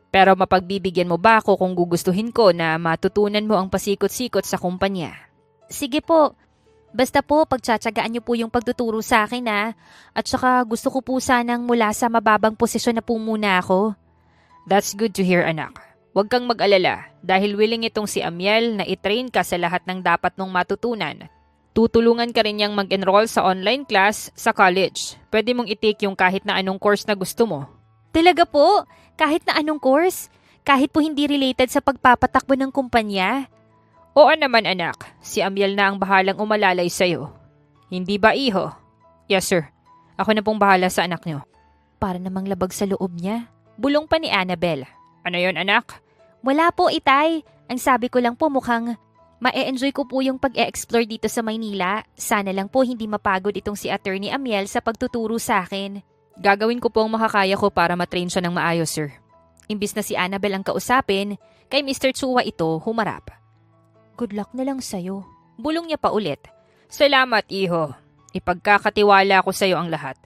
Pero mapagbibigyan mo ba ako kung gugustuhin ko na matutunan mo ang pasikot-sikot sa kumpanya? Sige po. Basta po, pagtsatsagaan niyo po yung pagtuturo sa akin At saka gusto ko po sanang mula sa mababang posisyon na po muna ako. That's good to hear, anak. Huwag kang mag-alala dahil willing itong si Amiel na itrain ka sa lahat ng dapat mong matutunan. Tutulungan ka rin niyang mag-enroll sa online class sa college. Pwede mong i-take yung kahit na anong course na gusto mo. Talaga po? Kahit na anong course? Kahit po hindi related sa pagpapatakbo ng kumpanya? Oo naman anak, si Amiel na ang bahalang umalalay sa'yo. Hindi ba iho? Yes sir, ako na pong bahala sa anak niyo. Para namang labag sa loob niya. Bulong pa ni Annabel. Ano yon anak? Wala po Itay. Ang sabi ko lang po mukhang ma-enjoy ko po yung pag-e-explore dito sa Maynila. Sana lang po hindi mapagod itong si Attorney Amiel sa pagtuturo sa akin. Gagawin ko po ang makakaya ko para matrain siya ng maayos sir. Imbis na si Annabel ang kausapin, kay Mr. Chua ito humarap. Good luck na lang sa'yo. Bulong niya pa ulit. Salamat, iho. Ipagkakatiwala ko sa'yo ang lahat.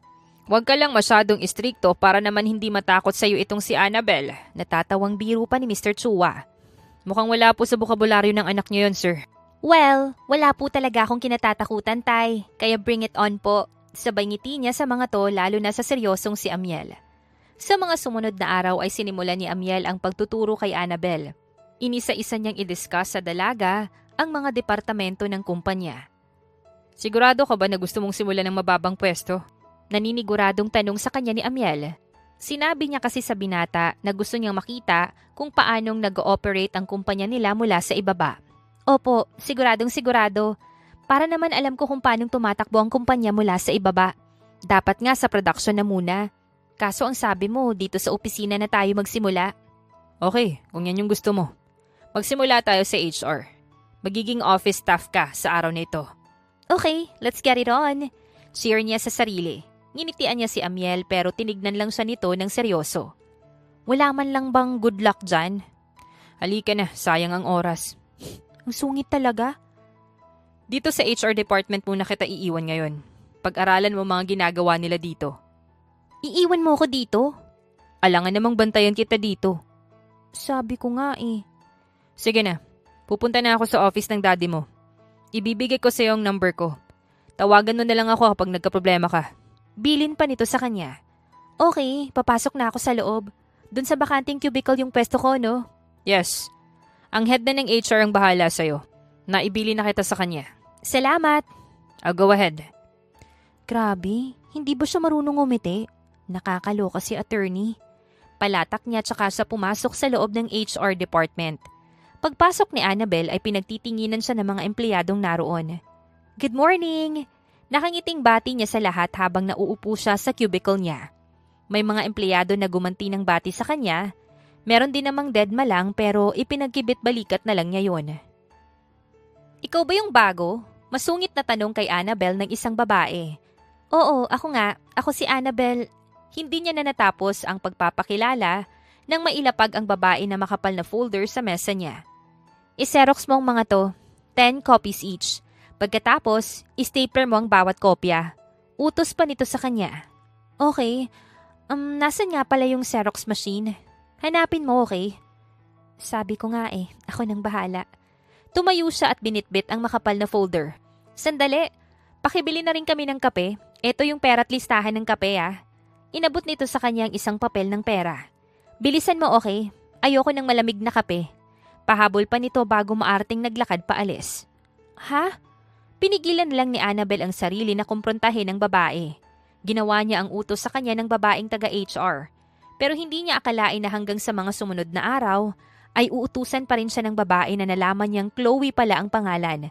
Huwag ka lang masyadong istrikto para naman hindi matakot sa'yo itong si Annabel. Natatawang biro pa ni Mr. Chua. Mukhang wala po sa bukabularyo ng anak niyo yun, sir. Well, wala po talaga akong kinatatakutan, Tay. Kaya bring it on po. Sabay ngiti niya sa mga to lalo na sa seryosong si Amiel. Sa mga sumunod na araw ay sinimula ni Amiel ang pagtuturo kay Annabel. Inisa-isa niyang i-discuss sa dalaga ang mga departamento ng kumpanya. Sigurado ka ba na gusto mong simulan ng mababang pwesto? Naniniguradong tanong sa kanya ni Amiel. Sinabi niya kasi sa binata na gusto niyang makita kung paanong nag-ooperate ang kumpanya nila mula sa ibaba. Opo, siguradong sigurado. Para naman alam ko kung paanong tumatakbo ang kumpanya mula sa ibaba. Dapat nga sa production na muna. Kaso ang sabi mo, dito sa opisina na tayo magsimula. Okay, kung yan yung gusto mo. Magsimula tayo sa HR. Magiging office staff ka sa araw na ito. Okay, let's get it on. Cheer niya sa sarili. Nginitian niya si Amiel pero tinignan lang siya nito ng seryoso. Wala man lang bang good luck dyan? Halika na, sayang ang oras. Ang sungit talaga. Dito sa HR department muna kita iiwan ngayon. Pag-aralan mo mga ginagawa nila dito. Iiwan mo ko dito? Alangan namang bantayan kita dito. Sabi ko nga eh. Sige na, pupunta na ako sa office ng daddy mo. Ibibigay ko sa iyo ang number ko. Tawagan mo na lang ako kapag nagkaproblema ka. Bilin pa nito sa kanya. Okay, papasok na ako sa loob. Dun sa bakanting cubicle yung pwesto ko, no? Yes. Ang head na ng HR ang bahala sa'yo. Naibili na kita sa kanya. Salamat! Go ahead. Grabe, hindi ba siya marunong umiti? Nakakaloka si attorney. Palatak niya tsaka siya pumasok sa loob ng HR department. Pagpasok ni Annabel ay pinagtitinginan siya ng mga empleyadong naroon. Good morning! Nakangiting bati niya sa lahat habang nauupo siya sa cubicle niya. May mga empleyado na gumanti ng bati sa kanya. Meron din namang deadma lang pero ipinagkibit balikat na lang niya yon. Ikaw ba yung bago? Masungit na tanong kay Annabel ng isang babae. Oo, ako nga. Ako si Annabel. Hindi niya na natapos ang pagpapakilala nang mailapag ang babae na makapal na folder sa mesa niya. I-xerox mo ang mga to. 10 copies each. Pagkatapos, i-stapler mo ang bawat kopya. Utos pa nito sa kanya. Okay. Nasan nga pala yung Xerox machine? Hanapin mo, okay? Sabi ko nga ako nang bahala. Tumayo siya at binitbit ang makapal na folder. Sandali, pakibili na rin kami ng kape. Ito yung pera at listahan ng kape Inabot nito sa kanya ang isang papel ng pera. Bilisan mo, okay? Ayoko ng malamig na kape. Pahabol pa nito bago maarting naglakad paalis. Ha? Pinigilan lang ni Annabel ang sarili na kumprontahin ng babae. Ginawa niya ang utos sa kanya ng babaeng taga-HR. Pero hindi niya akalain na hanggang sa mga sumunod na araw, ay uutusan pa rin siya ng babae na nalaman niyang Chloe pala ang pangalan.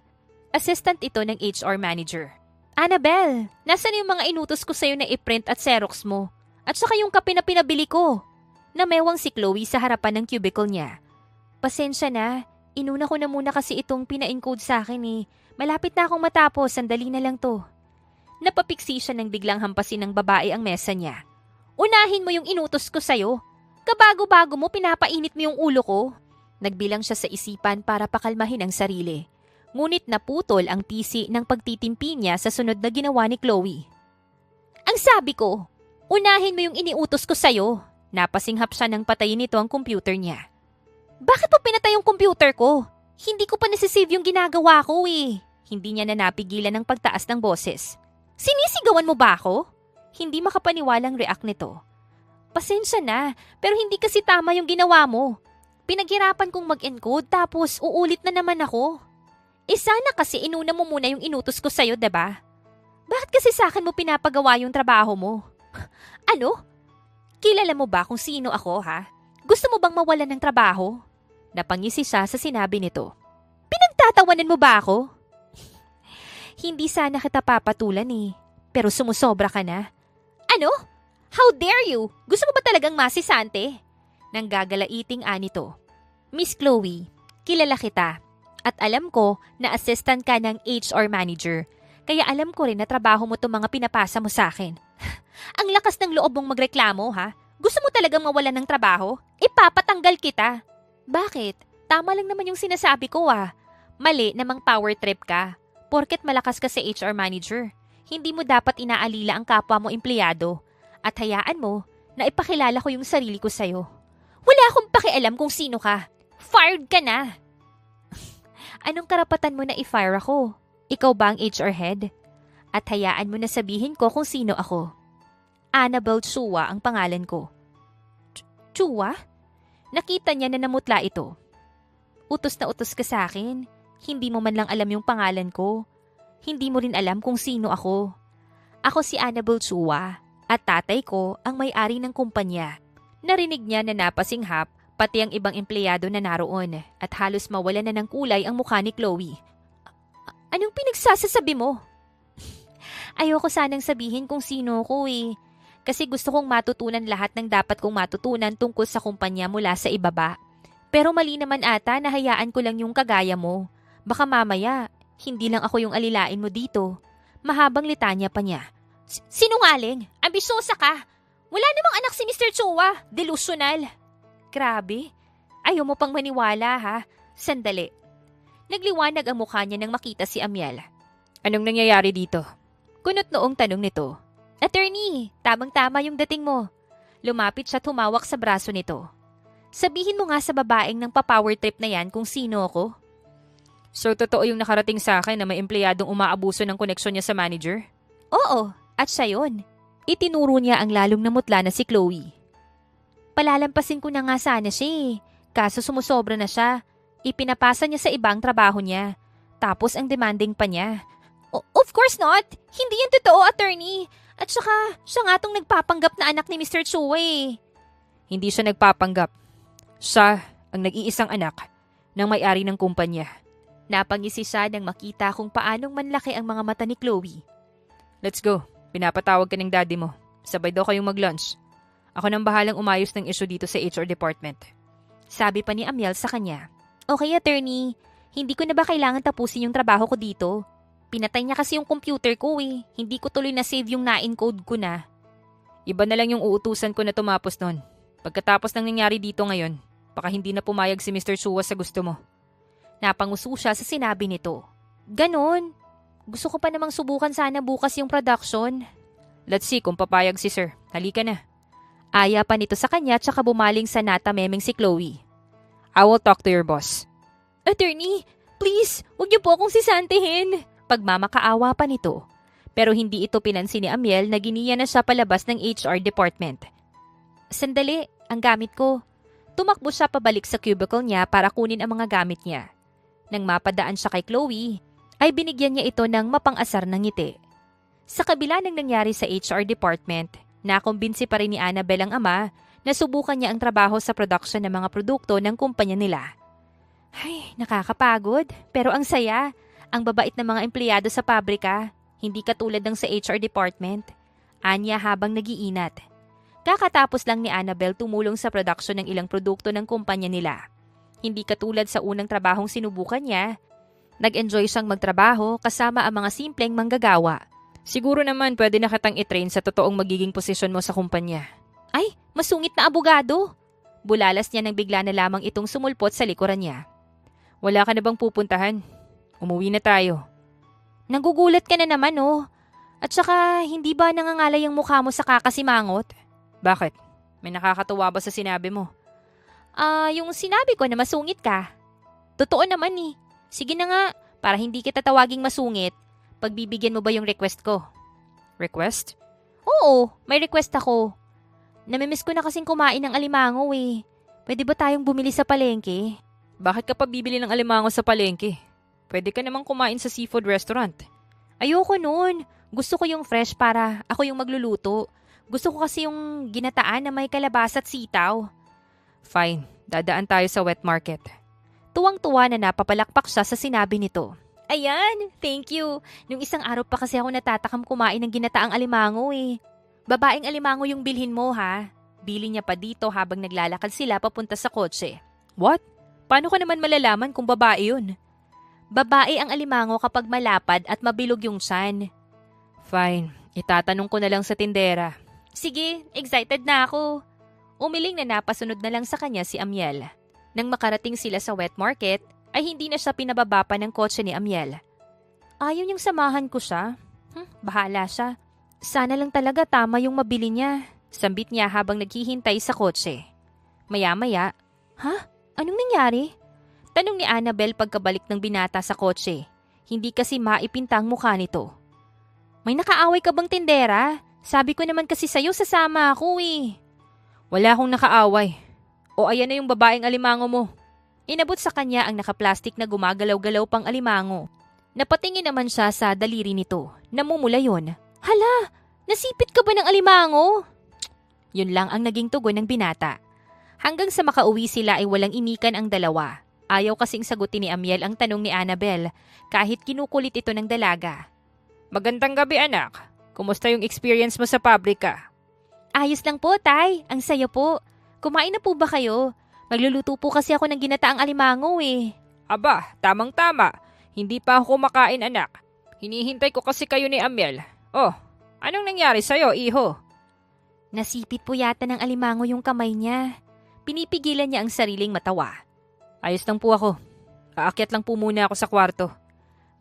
Assistant ito ng HR manager. Annabel, nasan yung mga inutos ko sa'yo na i-print at Xerox mo? At saka yung kape na pinabili ko? Namewang si Chloe sa harapan ng cubicle niya. Pasensya na, inuna ko na muna kasi itong pina-encode sa akin Malapit na akong matapos, sandali na lang to. Napapiksi siya nang biglang hampasin ng babae ang mesa niya. Unahin mo yung inutos ko sa'yo. Kabago-bago mo, pinapainit mo yung ulo ko. Nagbilang siya sa isipan para pakalmahin ang sarili. Ngunit naputol ang tisi ng pagtitimpi niya sa sunod na ginawa ni Chloe. Ang sabi ko, unahin mo yung iniutos ko sa'yo. Napasinghap siya nang patayin nito ang computer niya. Bakit mo pinatay yung computer ko? Hindi ko pa nasisave yung ginagawa ko Hindi niya na napigilan ang pagtaas ng boses. Sinisigawan mo ba ako? Hindi makapaniwalang react nito. Pasensya na, pero hindi kasi tama yung ginawa mo. Pinaghirapan kong mag-encode tapos uulit na naman ako. Sana kasi inuna mo muna yung inutos ko sa'yo, diba? Bakit kasi sa akin mo pinapagawa yung trabaho mo? Ano? Kilala mo ba kung sino ako, ha? Gusto mo bang mawalan ng trabaho? Napangisi siya sa sinabi nito. Pinagtatawanan mo ba ako? Hindi sana kita papatulan pero sumusobra ka na. Ano? How dare you? Gusto mo ba talagang masisante? Nang gagalaiting anito. Miss Chloe, kilala kita. At alam ko na assistant ka ng HR manager. Kaya alam ko rin na trabaho mo itong mga pinapasa mo sa akin. Ang lakas ng loob mong magreklamo, ha? Gusto mo talagang mawalan ng trabaho? Ipapatanggal kita. Bakit? Tama lang naman yung sinasabi ko, Mali namang power trip ka. Porket malakas ka sa HR manager. Hindi mo dapat inaalila ang kapwa mo empleyado. At hayaan mo na ipakilala ko yung sarili ko sa'yo. Wala akong pakialam kung sino ka. Fired ka na. Anong karapatan mo na i-fire ako? Ikaw ba ang HR head? At hayaan mo na sabihin ko kung sino ako. Annabel Chua ang pangalan ko. Chua? Nakita niya na namutla ito. Utos na utos ka sa akin. Hindi mo man lang alam yung pangalan ko. Hindi mo rin alam kung sino ako. Ako si Annabel Chua at tatay ko ang may-ari ng kumpanya. Narinig niya na napasinghap pati ang ibang empleyado na naroon at halos mawala na ng kulay ang mukha ni Chloe. Anong pinagsasasabi mo? Ayoko sanang sabihin kung sino ko Kasi gusto kong matutunan lahat ng dapat kong matutunan tungkol sa kumpanya mula sa ibaba. Pero mali naman ata na hayaan ko lang yung kagaya mo. Baka mamaya, hindi lang ako yung alilain mo dito. Mahabang litanya pa niya. Sinungaling! Ambisyosa ka! Wala namang anak si Mr. Chua! Delusional! Grabe! Ayaw mo pang maniwala, ha? Sandali. Nagliwanag ang mukha niya nang makita si Amiel. Anong nangyayari dito? Kunot noong tanong nito. Attorney, tamang-tama yung dating mo. Lumapit siya at humawak sa braso nito. Sabihin mo nga sa babaeng ng pa-power trip na yan kung sino ako. So, totoo yung nakarating sa akin na may empleyadong umaabuso ng koneksyon niya sa manager? Oo, at siya yun. Itinuro niya ang lalong namutla na si Chloe. Palalampasin ko na nga sana siya eh. Kaso sumusobra na siya. Ipinapasa niya sa ibang trabaho niya. Tapos ang demanding pa niya. Of course not! Hindi yan totoo, attorney! At saka, siya nga tong nagpapanggap na anak ni Mr. Chua eh. Hindi siya nagpapanggap. Siya ang nag-iisang anak ng may-ari ng kumpanya. Napangisi siya nang makita kung paanong manlaki ang mga mata ni Chloe. Let's go. Pinapatawag ka ng daddy mo. Sabay daw kayong mag-lunch. Ako nang bahalang umayos ng issue dito sa HR department. Sabi pa ni Amiel sa kanya. Okay, attorney. Hindi ko na ba kailangan tapusin yung trabaho ko dito? Pinatay niya kasi yung computer ko eh. Hindi ko tuloy na-save yung na-encode ko na. Iba na lang yung uutusan ko na tumapos nun. Pagkatapos ng nangyari dito ngayon, baka hindi na pumayag si Mr. Chua sa gusto mo. Napanguso siya sa sinabi nito. Ganon. Gusto ko pa namang subukan sana bukas yung production. Let's see kung papayag si sir. Halika na. Aya pa nito sa kanya tsaka bumaling sa natamemeng si Chloe. I will talk to your boss. Attorney, please, huwag niyo po akong sisantihin. Pagmamakaawa pa nito. Pero hindi ito pinansin ni Amiel na giniya na siya palabas ng HR department. Sandali, ang gamit ko. Tumakbo siya pabalik sa cubicle niya para kunin ang mga gamit niya. Nang mapadaan siya kay Chloe, ay binigyan niya ito ng mapang-asar ng ngiti. Sa kabila ng nangyari sa HR department, nakumbinsi pa rin ni Annabel ang ama na subukan niya ang trabaho sa production ng mga produkto ng kumpanya nila. Ay, nakakapagod, pero ang saya. Ang babait ng mga empleyado sa pabrika, hindi katulad ng sa HR department. Anya habang nagiinat. Kakatapos lang ni Annabel tumulong sa production ng ilang produkto ng kumpanya nila. Hindi katulad sa unang trabahong sinubukan niya, nag-enjoy siyang magtrabaho kasama ang mga simpleng manggagawa. Siguro naman pwede na kitang itrain sa totoong magiging posisyon mo sa kumpanya. Ay, masungit na abogado! Bulalas niya nang bigla na lamang itong sumulpot sa likuran niya. Wala ka na bang pupuntahan? Umuwi na tayo. Nagugulat ka na naman oh. At saka, hindi ba nangangalay ang mukha mo sa kakasimangot? Bakit? May nakakatuwa ba sa sinabi mo? Yung sinabi ko na masungit ka. Totoo naman eh. Sige na nga, para hindi kita tawaging masungit, pagbibigyan mo ba yung request ko? Request? Oo, may request ako. Namimiss ko na kasing kumain ng alimango eh. Pwede ba tayong bumili sa palengke? Bakit ka pa bibili ng alimango sa palengke? Pwede ka namang kumain sa seafood restaurant. Ayoko nun. Gusto ko yung fresh para ako yung magluluto. Gusto ko kasi yung ginataan na may kalabasa at sitaw. Fine, dadaan tayo sa wet market. Tuwang-tuwa na napapalakpak siya sa sinabi nito. Ayan, thank you. Nung isang araw pa kasi ako natatakam kumain ng ginataang alimango eh. Babaeng alimango yung bilhin mo ha. Bili niya pa dito habang naglalakad sila papunta sa kotse. What? Paano ka naman malalaman kung babae yun? Babae ang alimango kapag malapad at mabilog yung tiyan. Fine, itatanong ko na lang sa tindera. Sige, excited na ako. Umiling na napasunod na lang sa kanya si Amiel. Nang makarating sila sa wet market, ay hindi na siya pinababa pa ng kotse ni Amiel. Ayaw niyang samahan ko siya. Bahala siya. Sana lang talaga tama yung mabili niya. Sambit niya habang naghihintay sa kotse. Maya-maya, anong nangyari? Tanong ni Annabel pagkabalik ng binata sa kotse. Hindi kasi maipintang mukha nito. May nakaaway ka bang tindera? Sabi ko naman kasi sa'yo sasama ako eh. Wala akong nakaaway. O ayan na yung babaeng alimango mo. Inabot sa kanya ang nakaplastik na gumagalaw-galaw pang alimango. Napatingin naman siya sa daliri nito. Namumula yon. Hala, nasipit ka ba ng alimango? Yun lang ang naging tugon ng binata. Hanggang sa makauwi sila ay walang imikan ang dalawa. Ayaw kasing sagutin ni Amiel ang tanong ni Annabel kahit kinukulit ito ng dalaga. Magandang gabi anak. Kumusta yung experience mo sa pabrika? Ayos lang po, Tay. Ang saya po. Kumain na po ba kayo? Magluluto po kasi ako ng ginataang alimango eh. Aba, tamang-tama. Hindi pa ako kumakain anak. Hinihintay ko kasi kayo ni Amiel. Oh, anong nangyari sa'yo, iho? Nasipit po yata ng alimango yung kamay niya. Pinipigilan niya ang sariling matawa. Ayos lang po ako. Aakyat lang po muna ako sa kwarto.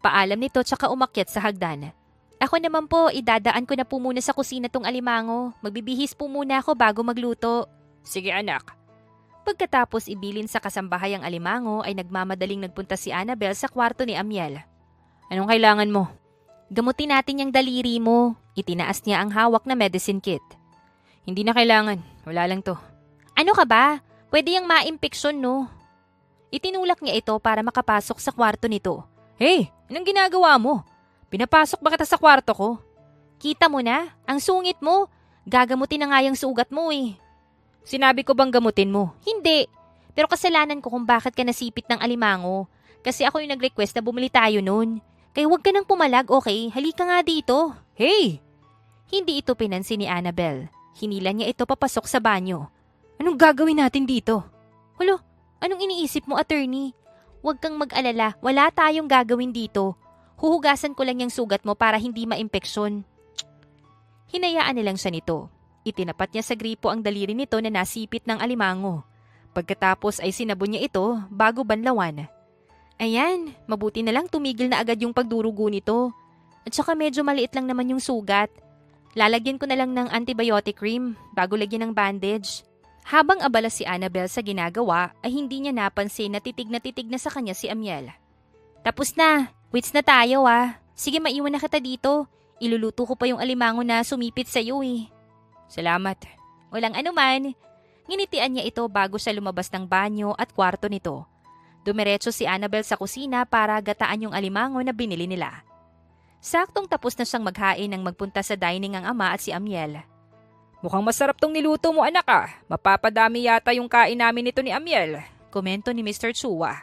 Paalam nito tsaka umakyat sa hagdan. Ako naman po, idadaan ko na po muna sa kusina tong alimango. Magbibihis po muna ako bago magluto. Sige anak. Pagkatapos ibilin sa kasambahay ang alimango ay nagmamadaling nagpunta si Annabel sa kwarto ni Amiel. Anong kailangan mo? Gamutin natin yung daliri mo. Itinaas niya ang hawak na medicine kit. Hindi na kailangan. Wala lang to. Ano ka ba? Pwede yung ma-impeksyon, no? Itinulak niya ito para makapasok sa kwarto nito. Hey! Anong ginagawa mo? Pinapasok ba kita sa kwarto ko? Kita mo na, ang sungit mo. Gagamutin na nga yung sugat mo eh. Sinabi ko bang gamutin mo? Hindi. Pero kasalanan ko kung bakit ka nasipit ng alimango. Kasi ako yung nag-request na bumili tayo nun. Kaya huwag ka nang pumalag, okay? Halika nga dito. Hey! Hindi ito pinansin ni Annabel. Hinila niya ito papasok sa banyo. Anong gagawin natin dito? Hulo, anong iniisip mo, attorney? Huwag kang mag-alala, wala tayong gagawin dito. Huhugasan ko lang yung sugat mo para hindi maimpeksyon. Hinayaan nilang siya nito. Itinapat niya sa gripo ang daliri nito na nasipit ng alimango. Pagkatapos ay sinabon niya ito bago banlawan. Ayan, mabuti na lang tumigil na agad yung pagdurugo nito. At saka medyo maliit lang naman yung sugat. Lalagyan ko na lang ng antibiotic cream bago lagyan ng bandage. Habang abala si Annabel sa ginagawa ay hindi niya napansin na titig na sa kanya si Amiel. Tapos na, quits na tayo ah. Sige, maiwan na kita dito. Iluluto ko pa yung alimango na sumipit sa iyo eh. Salamat. Walang anuman. Nginitian niya ito bago siya lumabas ng banyo at kwarto nito. Dumiretso si Annabel sa kusina para gataan yung alimango na binili nila. Saktong tapos na siyang maghain nang magpunta sa dining ang ama at si Amiel. Mukhang masarap tong niluto mo, anak ah. Mapapadami yata yung kain namin nito ni Amiel. Komento ni Mr. Chua.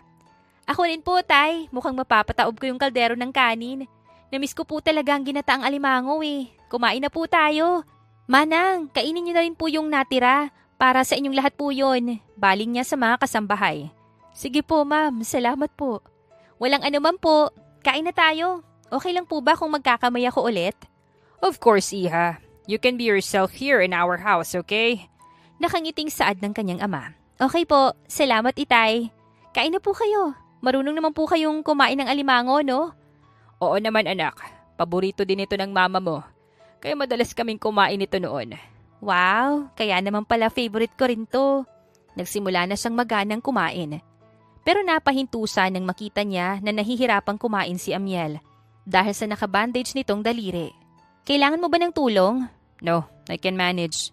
Ako rin po, Tay. Mukhang mapapataob ko yung kaldero ng kanin. Namiss ko po talaga ang ginataang alimango eh. Kumain na po tayo. Manang, kainin niyo na rin po yung natira. Para sa inyong lahat po yun. Baling niya sa mga kasambahay. Sige po, ma'am. Salamat po. Walang anuman po. Kain na tayo. Okay lang po ba kung magkakamay ako ulit? Of course, Iha. You can be yourself here in our house, okay? Nakangiting saad ng kanyang ama. Okay po. Salamat, Itay. Kain na po kayo. Marunong naman po kayong kumain ng alimango, no? Oo naman, anak. Paborito din ito ng mama mo. Kaya madalas kaming kumain ito noon. Wow, kaya naman pala favorite ko rin to. Nagsimula na siyang maganang kumain. Pero napahinto siya nang makita niya na nahihirapang kumain si Amiel dahil sa nakabandage nitong daliri. Kailangan mo ba ng tulong? No, I can manage.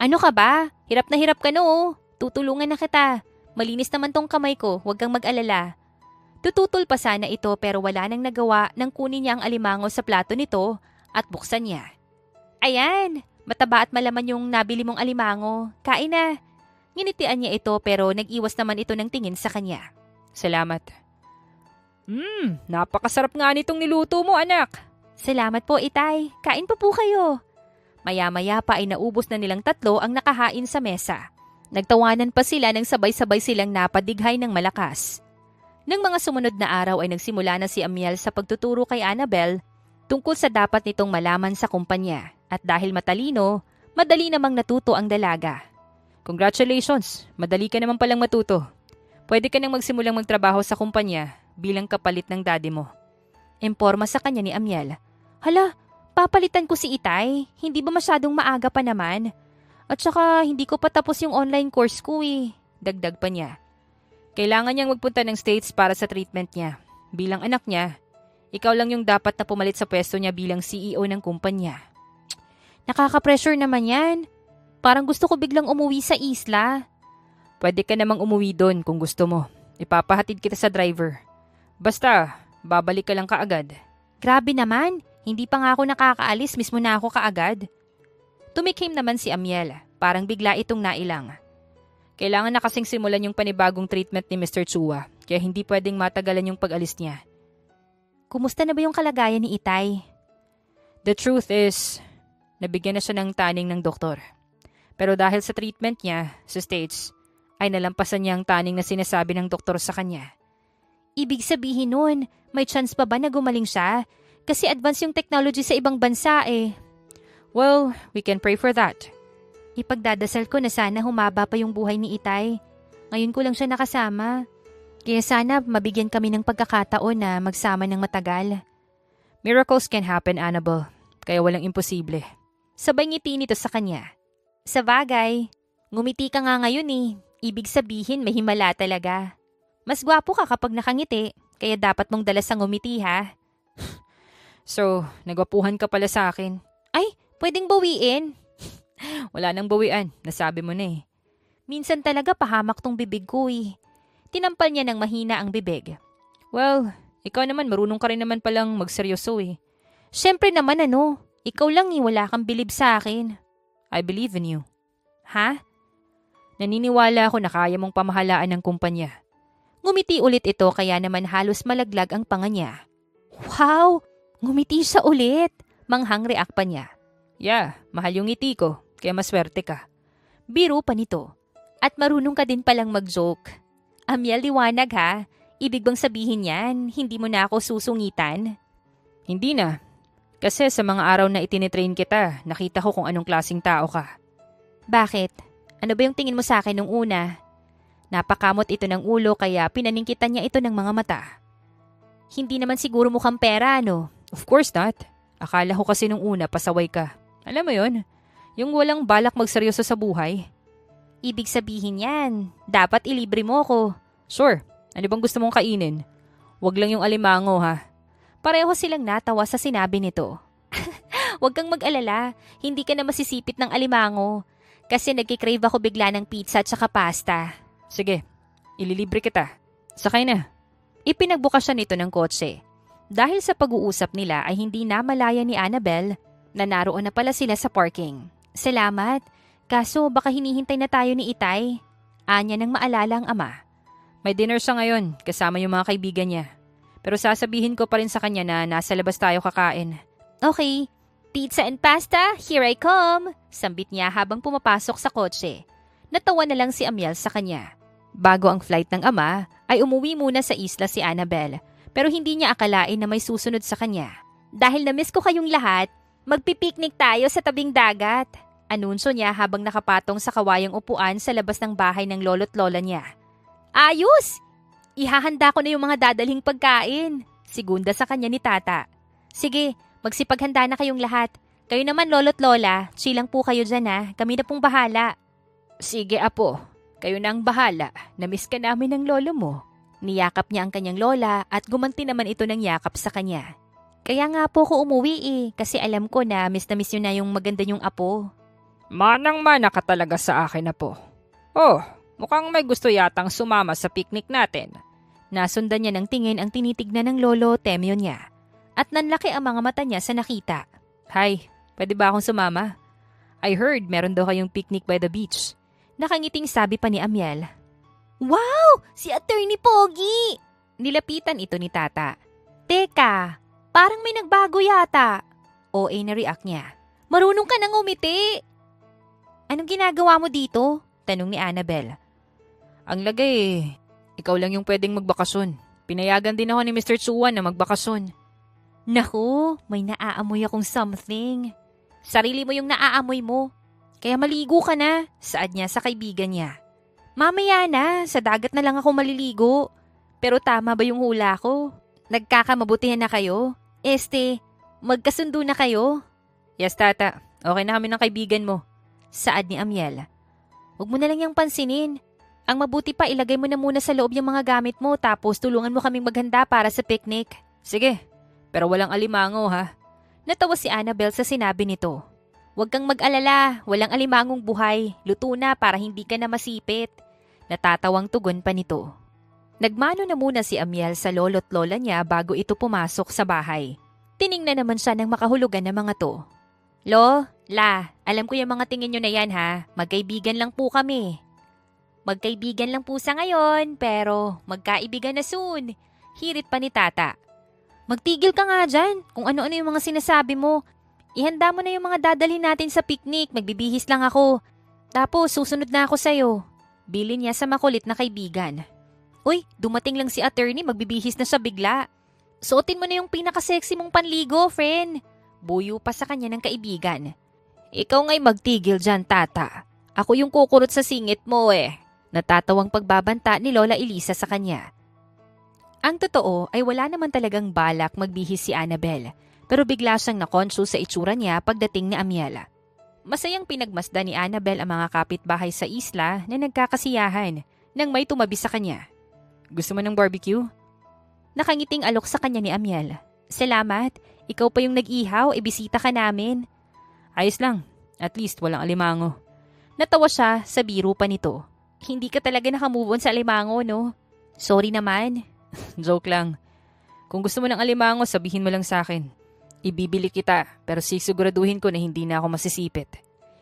Ano ka ba? Hirap na hirap ka no. Tutulungan na kita. Malinis naman tong kamay ko, huwag kang mag-alala. Tututol pa sana ito pero wala nang nagawa nang kunin niya ang alimango sa plato nito at buksan niya. Ayan, mataba at malaman yung nabili mong alimango. Kain na. Nginitian niya ito pero nag-iwas naman ito ng tingin sa kanya. Salamat. Napakasarap nga nitong niluto mo, anak. Salamat po, Itay. Kain pa po kayo. Maya-maya pa ay naubos na nilang tatlo ang nakahain sa mesa. Nagtawanan pa sila nang sabay-sabay silang napadighay ng malakas. Nang mga sumunod na araw ay nagsimula na si Amiel sa pagtuturo kay Annabel tungkol sa dapat nitong malaman sa kumpanya. At dahil matalino, madali namang natuto ang dalaga. Congratulations! Madali ka naman palang matuto. Pwede ka nang magsimulang magtrabaho sa kumpanya bilang kapalit ng daddy mo. Imporma sa kanya ni Amiel. Hala, papalitan ko si Itay. Hindi ba masyadong maaga pa naman? At saka hindi ko pa tapos yung online course ko eh. Dagdag pa niya. Kailangan niyang magpunta ng States para sa treatment niya. Bilang anak niya, ikaw lang yung dapat na pumalit sa pwesto niya bilang CEO ng kumpanya. Nakaka-pressure naman yan. Parang gusto ko biglang umuwi sa isla. Pwede ka namang umuwi doon kung gusto mo. Ipapahatid kita sa driver. Basta, babalik ka lang kaagad. Grabe naman. Hindi pa nga ako nakakaalis, mismo na ako kaagad. Tumikim naman si Amiel. Parang bigla itong nailang. Kailangan na kasing simulan yung panibagong treatment ni Mr. Chua, kaya hindi pwedeng matagalan yung pag-alis niya. Kumusta na ba yung kalagayan ni Itay? The truth is, nabigyan na siya ng taning ng doktor. Pero dahil sa treatment niya sa States, ay nalampasan niya ang taning na sinasabi ng doktor sa kanya. Ibig sabihin nun, may chance pa ba na gumaling siya? Kasi advance yung technology sa ibang bansa eh. Well, we can pray for that. Ipagdadasal ko na sana humaba pa yung buhay ni Itay. Ngayon ko lang siya nakasama. Kaya sana mabigyan kami ng pagkakataon na magsama ng matagal. Miracles can happen, Annabel. Kaya walang imposible. Sabay ngiti nito sa kanya. Sa bagay, ngumiti ka nga ngayon eh. Ibig sabihin may himala talaga. Mas gwapo ka kapag nakangiti, kaya dapat mong dalas ang ngumiti ha. So, nagwapuhan ka pala sa akin. Ay, pwedeng bawiin. Wala nang bawian, nasabi mo na eh. Minsan talaga pahamak tong bibig ko eh. Tinampal niya ng mahina ang bibig. Well, ikaw naman marunong ka rin naman palang magseryoso eh. Siyempre naman ikaw lang wala kang bilib sa akin. I believe in you. Ha? Naniniwala ako na kaya mong pamahalaan ng kumpanya. Ngumiti ulit ito kaya naman halos malaglag ang panga niya. Wow! Ngumiti siya ulit. Manghang react pa niya. Yeah, mahal yung ngiti ko, kaya maswerte ka. Biro pa nito. At marunong ka din palang mag-joke. Amiel, liwanag ha. Ibig bang sabihin yan, hindi mo na ako susungitan? Hindi na. Kasi sa mga araw na itinitrain kita, nakita ko kung anong klaseng tao ka. Bakit? Ano ba yung tingin mo sa akin nung una? Napakamot ito ng ulo kaya pinaningkitan niya ito ng mga mata. Hindi naman siguro mukhang pera, ano? Of course not. Akala ko kasi nung una pasaway ka. Alam mo yon, yung walang balak magseryoso sa buhay. Ibig sabihin yan, dapat ilibre mo ko. Sure, ano bang gusto mong kainin? Wag lang yung alimango ha. Pareho silang natawa sa sinabi nito. Huwag kang mag-alala, hindi ka na masisipit ng alimango. Kasi nagkikrave ako bigla ng pizza at saka pasta. Sige, ililibre kita. Sakay na. Ipinagbukas siya nito ng kotse. Dahil sa pag-uusap nila ay hindi namalaya ni Annabel na naroon na pala sila sa parking. Salamat. Kaso baka hinihintay na tayo ni Itay. Anya nang maalala ang ama. May dinner siya ngayon kasama yung mga kaibigan niya. Pero sasabihin ko pa rin sa kanya na nasa labas tayo kakain. Okay. Pizza and pasta, here I come. Sambit niya habang pumapasok sa kotse. Natawa na lang si Amiel sa kanya. Bago ang flight ng ama, ay umuwi muna sa isla si Annabel. Pero hindi niya akalain na may susunod sa kanya. Dahil na-miss ko kayong lahat, magpipiknik tayo sa tabing dagat. Anunsyo niya habang nakapatong sa kawayang upuan sa labas ng bahay ng lolo't lola niya. Ayos! Ihahanda ko na yung mga dadalhing pagkain. Sigunda sa kanya ni Tata. Sige, magsipaghanda na kayong lahat. Kayo naman lolo't lola, chill lang po kayo dyan ha. Kami na pong bahala. Sige apo, kayo na ang bahala. Namiss ka namin ng lolo mo. Niyakap niya ang kanyang lola at gumanti naman ito ng yakap sa kanya. Kaya nga po ko umuwi kasi alam ko na miss nyo na yung maganda yung apo. Manang-mana ka talaga sa akin apo. Oh, mukhang may gusto yatang sumama sa picnic natin. Nasundan niya ng tingin ang tinitignan ng lolo Temyo niya. At nanlaki ang mga mata niya sa nakita. Hi, pwede ba akong sumama? I heard meron daw kayong picnic by the beach. Nakangiting sabi pa ni Amiel. Wow! Si Attorney Pogi! Nilapitan ito ni Tata. Teka, parang may nagbago yata. OA na react niya. Marunong ka nang umiti. Anong ginagawa mo dito? Tanong ni Annabel. Ang lagay ikaw lang yung pwedeng magbakasyon. Pinayagan din ako ni Mr. Chuan na magbakasyon. Naku, may naaamoy akong something. Sarili mo yung naaamoy mo. Kaya maligo ka na, saad niya sa kaibigan niya. Mamaya na, sa dagat na lang ako maliligo. Pero tama ba yung hula ko? Nagkakamabutihan na kayo? Magkasundo na kayo? Yes, Tata. Okay na kami ng kaibigan mo. Saad ni Amiel. Huwag mo na lang yung pansinin. Ang mabuti pa ilagay mo na muna sa loob yung mga gamit mo tapos tulungan mo kaming maghanda para sa picnic. Sige, pero walang alimango ha. Natawa si Annabel sa sinabi nito. Huwag kang mag-alala, walang alimangong buhay. Luto na para hindi ka na masipit. Natatawang tugon pa nito. Nagmano na muna si Amiel sa lolo't lola niya bago ito pumasok sa bahay. Tiningnan naman siya ng makahulugan na mga to. Lo, La, alam ko yung mga tingin nyo na yan ha. Magkaibigan lang po kami. Magkaibigan lang po sa ngayon, pero magkaibigan na soon. Hirit pa ni Tata. Magtigil ka nga dyan kung ano-ano yung mga sinasabi mo. Ihanda mo na yung mga dadalhin natin sa picnic, magbibihis lang ako. Tapos susunod na ako sa'yo. Bilin niya sa makulit na kaibigan. Uy, dumating lang si attorney, magbibihis na siya bigla. Suotin mo na yung pinaka-sexy mong panligo, friend. Buyo pa sa kanya ng kaibigan. Ikaw nga'y magtigil dyan, Tata. Ako yung kukurot sa singit mo eh. Natatawang pagbabanta ni Lola Elisa sa kanya. Ang totoo ay wala naman talagang balak magbihis si Annabel. Pero bigla siyang na-conscious sa itsura niya pagdating ni Amiela. Masayang pinagmasdan ni Annabel ang mga kapitbahay sa isla na nagkakasiyahan nang may tumabi sa kanya. Gusto mo ng barbecue? Nakangiting alok sa kanya ni Amiel. Salamat, ikaw pa yung nag-ihaw, ibisita ka namin. Ayos lang, at least walang alimango. Natawa siya sa biro pa nito. Hindi ka talaga nakamove on sa alimango, no? Sorry naman. Joke lang. Kung gusto mo ng alimango, sabihin mo lang sa akin. Ibibili kita, pero sisiguraduhin ko na hindi na ako masisipit.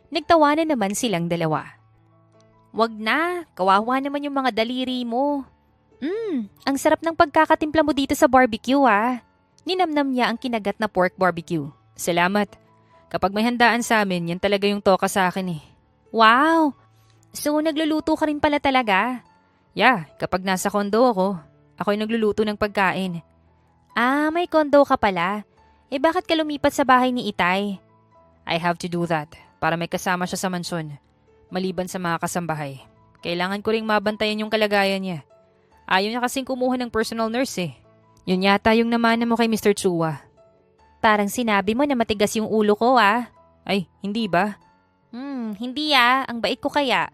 Nagtawanan naman silang dalawa. Wag na, kawawa naman yung mga daliri mo. Ang sarap ng pagkakatimpla mo dito sa barbecue ah. Ninamnam niya ang kinagat na pork barbecue. Salamat. Kapag may handaan sa amin, yan talaga yung toka sa akin eh. Wow! So nagluluto ka rin pala talaga? Yeah, kapag nasa kondo ako'y nagluluto ng pagkain. Ah, may kondo ka pala. Eh bakit ka lumipat sa bahay ni Itay? I have to do that para may kasama siya sa mansyon. Maliban sa mga kasambahay. Kailangan ko ring mabantayan yung kalagayan niya. Ayaw niya kasing kumuha ng personal nurse eh. Yun yata yung namana mo kay Mr. Chua. Parang sinabi mo na matigas yung ulo ko ah. Ay, hindi ba? Hindi ah. Ang bait ko kaya.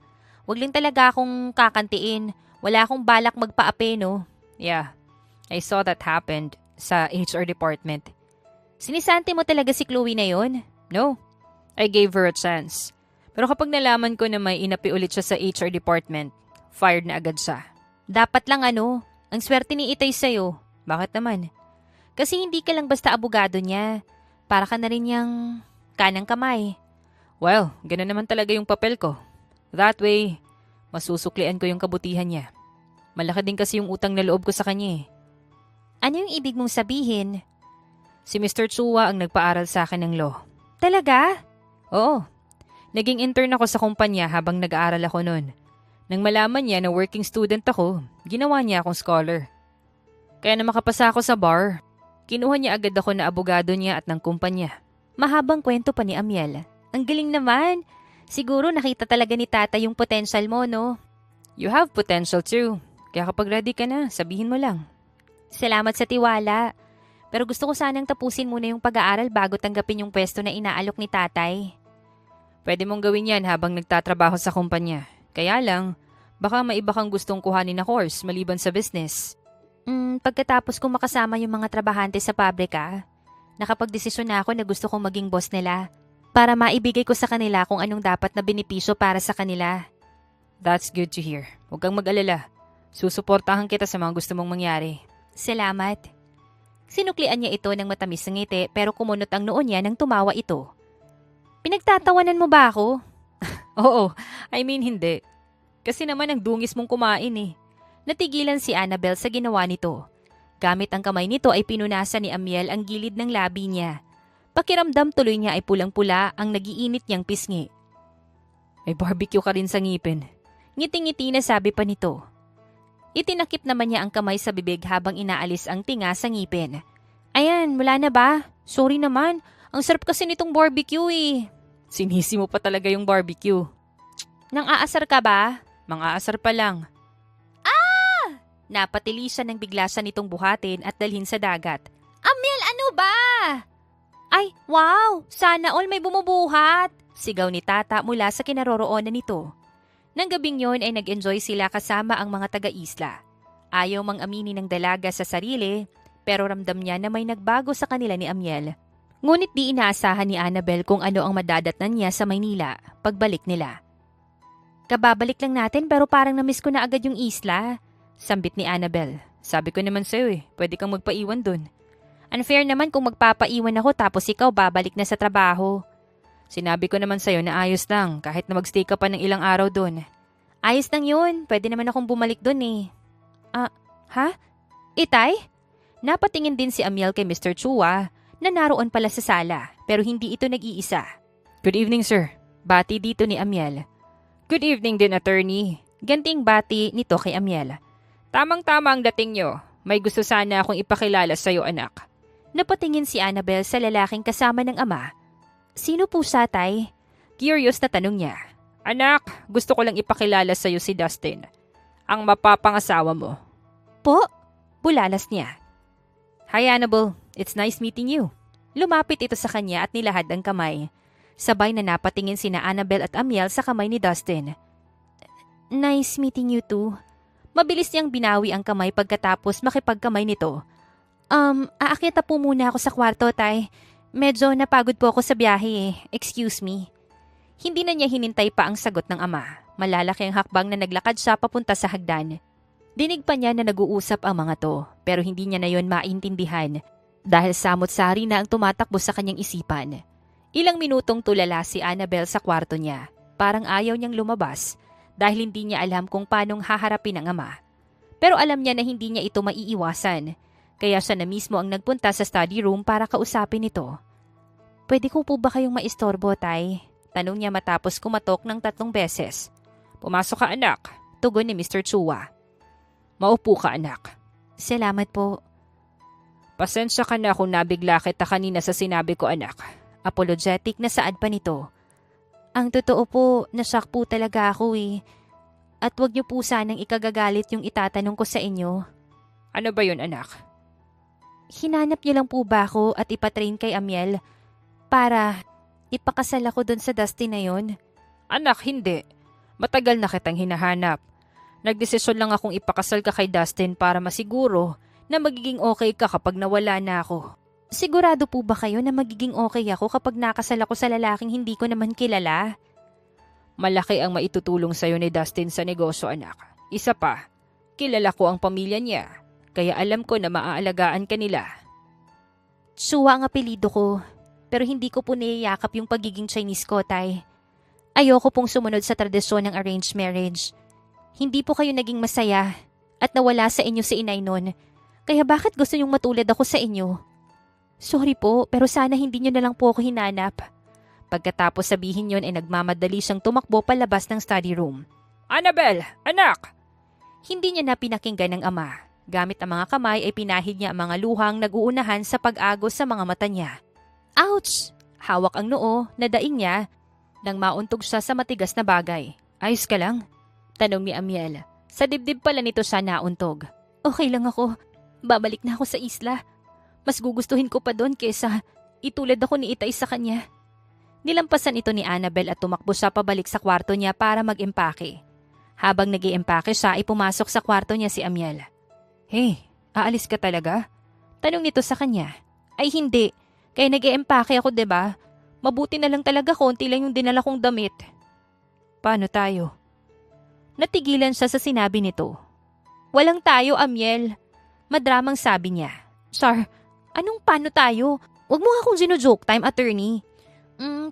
Wag lang talaga akong kakantiin. Wala akong balak magpaape no. Yeah, I saw that happened sa HR department. Sinisante mo talaga si Chloe na yon? No, I gave her a chance. Pero kapag nalaman ko na may inapi ulit siya sa HR department, fired na agad siya. Dapat lang ang swerte ni Itay sa'yo. Bakit naman? Kasi hindi ka lang basta abogado niya. Para ka na rin niyang kanang kamay. Well, ganun naman talaga yung papel ko. That way, masusuklian ko yung kabutihan niya. Malaki din kasi yung utang na loob ko sa kanya eh. Ano yung ibig mong sabihin? Si Mr. Chua ang nagpaaral sa akin ng law. Talaga? Oo. Naging intern ako sa kumpanya habang nag-aaral ako noon. Nang malaman niya na working student ako, ginawa niya akong scholar. Kaya na makapasa ako sa bar, kinuha niya agad ako na abogado niya at ng kumpanya. Mahabang kwento pa ni Amiel. Ang galing naman. Siguro nakita talaga ni Tata yung potential mo, no? You have potential too. Kaya kapag ready ka na, sabihin mo lang. Salamat sa tiwala. Pero gusto ko sanang tapusin muna yung pag-aaral bago tanggapin yung pwesto na inaalok ni Tatay. Pwede mong gawin yan habang nagtatrabaho sa kumpanya. Kaya lang, baka may iba kang gustong kuhanin na course maliban sa business. Pagkatapos kong makasama yung mga trabahante sa pabrika, nakapagdesisyon na ako na gusto kong maging boss nila para maibigay ko sa kanila kung anong dapat na benepisyo para sa kanila. That's good to hear. Huwag kang mag-alala. Susuportahan kita sa mga gusto mong mangyari. Salamat. Sinuklian niya ito ng matamis na ngiti pero kumunot ang noo niya nang tumawa ito. Pinagtatawanan mo ba ako? Oo, I mean hindi. Kasi naman ang dungis mong kumain eh. Natigilan si Annabel sa ginawa nito. Gamit ang kamay nito ay pinunasan ni Amiel ang gilid ng labi niya. Pakiramdam tuloy niya ay pulang-pula ang nagiinit niyang pisngi. May barbecue ka rin sa ngipin. Ngiti-ngiti na sabi pa nito. Itinakip naman niya ang kamay sa bibig habang inaalis ang tinga sa ngipin. Ayan, wala na ba? Sorry naman, ang sarap kasi nitong barbecue eh. Sinisi mo pa talaga yung barbecue. Nang aasar ka ba? Mang-aasar pa lang. Napatili siya ng bigla siya nitong buhatin at dalhin sa dagat. Amiel, ano ba? Ay, wow! Sana all may bumubuhat! Sigaw ni Tata mula sa kinaroroonan nito. Nang gabing yon ay nag-enjoy sila kasama ang mga taga-isla. Ayaw mang aminin ng dalaga sa sarili, pero ramdam niya na may nagbago sa kanila ni Amiel. Ngunit di inaasahan ni Annabel kung ano ang madadatnan niya sa Maynila pagbalik nila. Kababalik lang natin pero parang namiss ko na agad yung isla. Sambit ni Annabel. Sabi ko naman sa'yo pwede kang magpaiwan dun. Unfair naman kung magpapaiwan ako tapos ikaw babalik na sa trabaho. Sinabi ko naman sa'yo na ayos lang kahit na magstay ka pa ng ilang araw dun. Ayos lang yun. Pwede naman akong bumalik dun eh. Ha? Itay? Napatingin din si Amiel kay Mr. Chua na naroon pala sa sala pero hindi ito nag-iisa. Good evening, sir. Bati dito ni Amiel. Good evening din, attorney. Ganting bati nito kay Amiel. Tamang-tama ang dating nyo. May gusto sana akong ipakilala sa'yo, anak. Napatingin si Annabel sa lalaking kasama ng ama. Sino po siya, Tay? Curious na tanong niya. Anak, gusto ko lang ipakilala sa'yo si Dustin. Ang mapapangasawa mo. Po? Bulalas niya. Hi, Annabel. It's nice meeting you. Lumapit ito sa kanya at nilahad ang kamay. Sabay na napatingin sina Annabel at Amiel sa kamay ni Dustin. Nice meeting you too. Mabilis niyang binawi ang kamay pagkatapos makipagkamay nito. Aakyat na po muna ako sa kwarto, Tay. Medyo napagod po ako sa biyahe eh. Excuse me. Hindi na niya hinintay pa ang sagot ng ama. Malalaki ang hakbang na naglakad siya papunta sa hagdan. Dinig pa niya na nag-uusap ang mga to, pero hindi niya na yon maintindihan dahil samot-sari na ang tumatakbo sa kanyang isipan. Ilang minutong tulala si Annabel sa kwarto niya. Parang ayaw niyang lumabas dahil hindi niya alam kung paanong haharapin ang ama. Pero alam niya na hindi niya ito maiiwasan, kaya siya na mismo ang nagpunta sa study room para kausapin ito. Pwede ko po ba kayong maistorbo, Tay? Tanong niya matapos kumatok ng 3 beses. Pumasok ka anak, Tugon ni Mr. Chua. Maupo ka anak. Salamat po. Pasensya ka na kung nabigla kita kanina sa sinabi ko anak. Apologetic na saad pa nito. Ang totoo po, nashock po talaga ako eh. At wag niyo po sanang ikagagalit yung itatanong ko sa inyo. Ano ba yun anak? Hinanap niyo lang po ba ako at ipatrain kay Amiel para ipakasal ako dun sa Dusty na yon? Anak, hindi. Matagal na kitang hinahanap. Nagdesisyon lang akong ipakasal ka kay Dustin para masiguro na magiging okay ka kapag nawala na ako. Sigurado po ba kayo na magiging okay ako kapag nakasal ako sa lalaking hindi ko naman kilala? Malaki ang maitutulong sa'yo ni Dustin sa negosyo anak. Isa pa, kilala ko ang pamilya niya, kaya alam ko na maaalagaan ka nila. Chua ang apelido ko, pero hindi ko po niyayakap yung pagiging Chinese ko, Tay. Ayoko pong sumunod sa tradisyon ng arranged marriage. Hindi po kayo naging masaya at nawala sa inyo si inay nun. Kaya bakit gusto niyong matulad ako sa inyo? Sorry po, pero sana hindi niyo na lang po ako hinanap. Pagkatapos sabihin yon ay nagmamadali siyang tumakbo palabas ng study room. Annabel! Anak! Hindi niya na pinakinggan ng ama. Gamit ang mga kamay ay pinahid niya ang mga luhang nag-uunahan sa pag-agos sa mga mata niya. Ouch! Hawak ang noo, nadaing niya nang mauntog siya sa matigas na bagay. Ayos ka lang? Tanong ni Amiel. Sa dibdib pala nito siya nauntog. Okay lang ako. Babalik na ako sa isla. Mas gugustuhin ko pa doon kesa itulad ako ni Itay sa kanya. Nilampasan ito ni Annabel at tumakbo siya pabalik sa kwarto niya para mag-empake. Habang nag-iempake siya ay pumasok sa kwarto niya si Amiel. Hey, aalis ka talaga? Tanong nito sa kanya. Ay hindi, kaya nag-iempake ako 'di ba? Mabuti na lang talaga konti lang yung dinala kong damit. Paano tayo? Natigilan siya sa sinabi nito. Walang tayo, Amiel. Madramang sabi niya. Char, anong paano tayo? Huwag mo nga akong gino-joke time, attorney.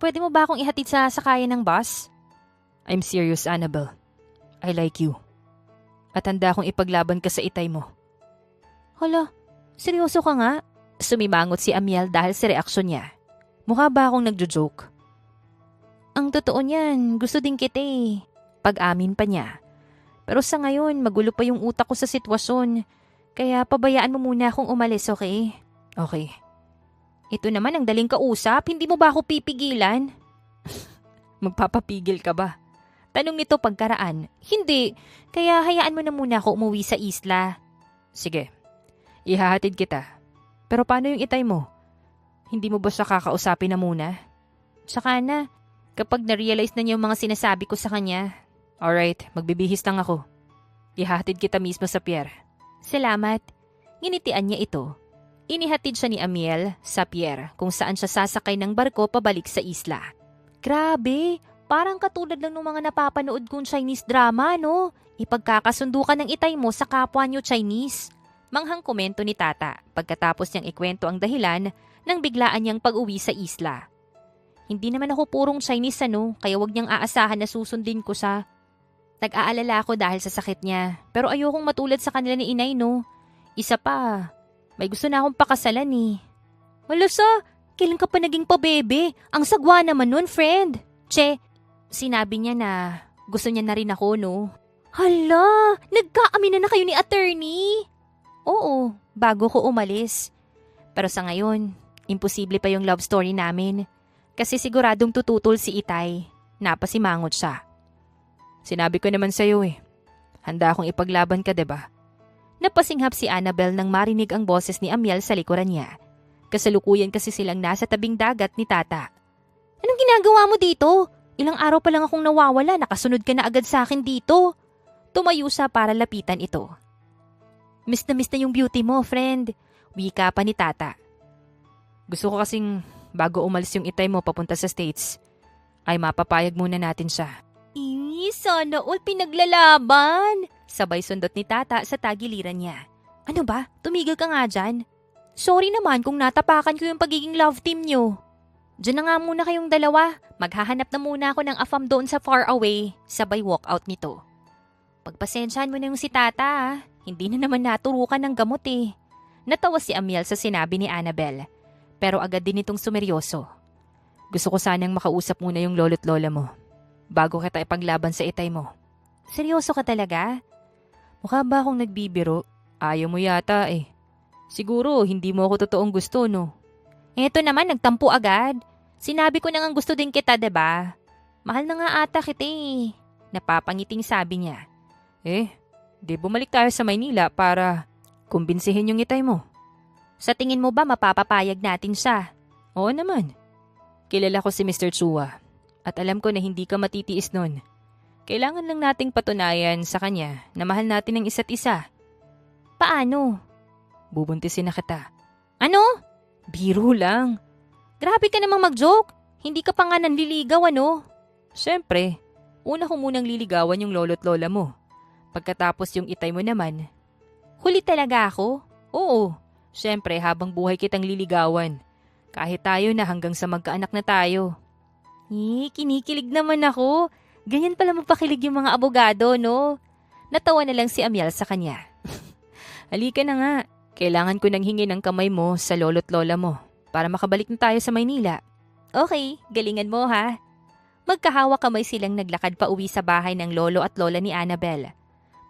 Pwede mo ba akong ihatid sa sakayan ng bus? I'm serious, Annabel. I like you. At handa akong ipaglaban ka sa itay mo. Hala, seryoso ka nga? Sumimangot si Amiel dahil sa reaksyon niya. Mukha ba akong nagjo-joke? Ang totoo niyan, gusto din kita eh. Pag-amin pa niya. Pero sa ngayon, magulo pa yung utak ko sa sitwasyon. Kaya pabayaan mo muna akong umalis, okay? Okay. Ito naman ang daling kausap, hindi mo ba ako pipigilan? Magpapapigil ka ba? Tanong nito pagkaraan. Hindi, kaya hayaan mo na muna ako umuwi sa isla. Sige, ihahatid kita. Pero paano yung itay mo? Hindi mo ba siya kakausapin na muna? Saka na, kapag na-realize na niya yung mga sinasabi ko sa kanya. Alright, magbibihis lang ako. Ihahatid kita mismo sa pier. Salamat. Nginitian niya ito. Inihatid siya ni Amiel sa pier kung saan siya sasakay ng barko pabalik sa isla. Grabe, parang katulad lang ng mga napapanood kong Chinese drama, no? Ipagkakasundo ka ng itay mo sa kapwa niyo Chinese. Manghang komento ni Tata pagkatapos niyang ikwento ang dahilan ng biglaan niyang pag-uwi sa isla. Hindi naman ako purong Chinese kaya wag niyang aasahan na susundin ko siya. Nag-aalala ako dahil sa sakit niya, pero ayokong matulad sa kanila ni inay, no? Isa pa, may gusto na akong pakasalan eh. Wala kailan ka pa naging pabebe? Ang sagwa naman nun, friend. Che, sinabi niya na gusto niya na rin ako, no? Hala, nagkaaminan na kayo ni attorney? Oo, bago ko umalis. Pero sa ngayon, imposible pa yung love story namin. Kasi siguradong tututol si Itay. Napasimangot siya. Sinabi ko naman sa'yo eh. Handa akong ipaglaban ka, diba? Napasinghap si Annabel nang marinig ang boses ni Amiel sa likuran niya. Kasalukuyan kasi silang nasa tabing dagat ni Tata. Anong ginagawa mo dito? Ilang araw pa lang akong nawawala, nakasunod ka na agad sa akin dito. Tumayo siya para lapitan ito. Miss na yung beauty mo, friend. Wika pa ni Tata. Gusto ko kasing bago umalis yung itay mo papunta sa States, ay mapapayag muna natin siya. Sana all pinaglalaban. Sabay sundot ni Tata sa tagiliran niya. Ano ba? Tumigil ka nga dyan. Sorry naman kung natapakan ko yung pagiging love team nyo. Diyan na nga muna kayong dalawa. Maghahanap na muna ako ng afam doon sa far away. Sabay walk out nito. Pagpasensyahan mo na yung si Tata ah. Hindi na naman naturukan ng gamot eh. Natawa si Amiel sa sinabi ni Annabel. Pero agad din itong sumeryoso. Gusto ko sanang makausap muna yung lolo't lola mo bago kita ipaglaban sa itay mo. Seryoso ka talaga? Mukha ba akong nagbibiro? Ayaw mo yata eh. Siguro hindi mo ako totoong gusto, no? Eto naman, nagtampo agad. Sinabi ko na nga gusto din kita, diba? Mahal na nga ata kita eh. Napapangiting sabi niya. Di bumalik tayo sa Maynila para kumbinsihin yung itay mo. Sa tingin mo ba mapapapayag natin siya? Oo naman. Kilala ko si Mr. Chua at alam ko na hindi ka matitiis nun. Kailangan lang nating patunayan sa kanya na mahal natin ang isa't isa. Paano? Bubuntisin na kita. Ano? Biro lang. Grabe ka namang mag-joke. Hindi ka pa nga nanliligaw, ano? Siyempre, una ko munang liligawan yung lolo't lola mo. Pagkatapos yung itay mo naman. Huli talaga ako? Oo, siyempre habang buhay kitang liligawan. Kahit tayo na hanggang sa magkaanak na tayo. Kinikilig naman ako. Ganyan pala magpakilig yung mga abogado, no? Natawa na lang si Amiel sa kanya. Halika na nga. Kailangan ko nang hingi ng kamay mo sa lolo't lola mo para makabalik na tayo sa Maynila. Okay, galingan mo ha. Magkahawa kamay silang naglakad pa uwi sa bahay ng lolo at lola ni Annabel.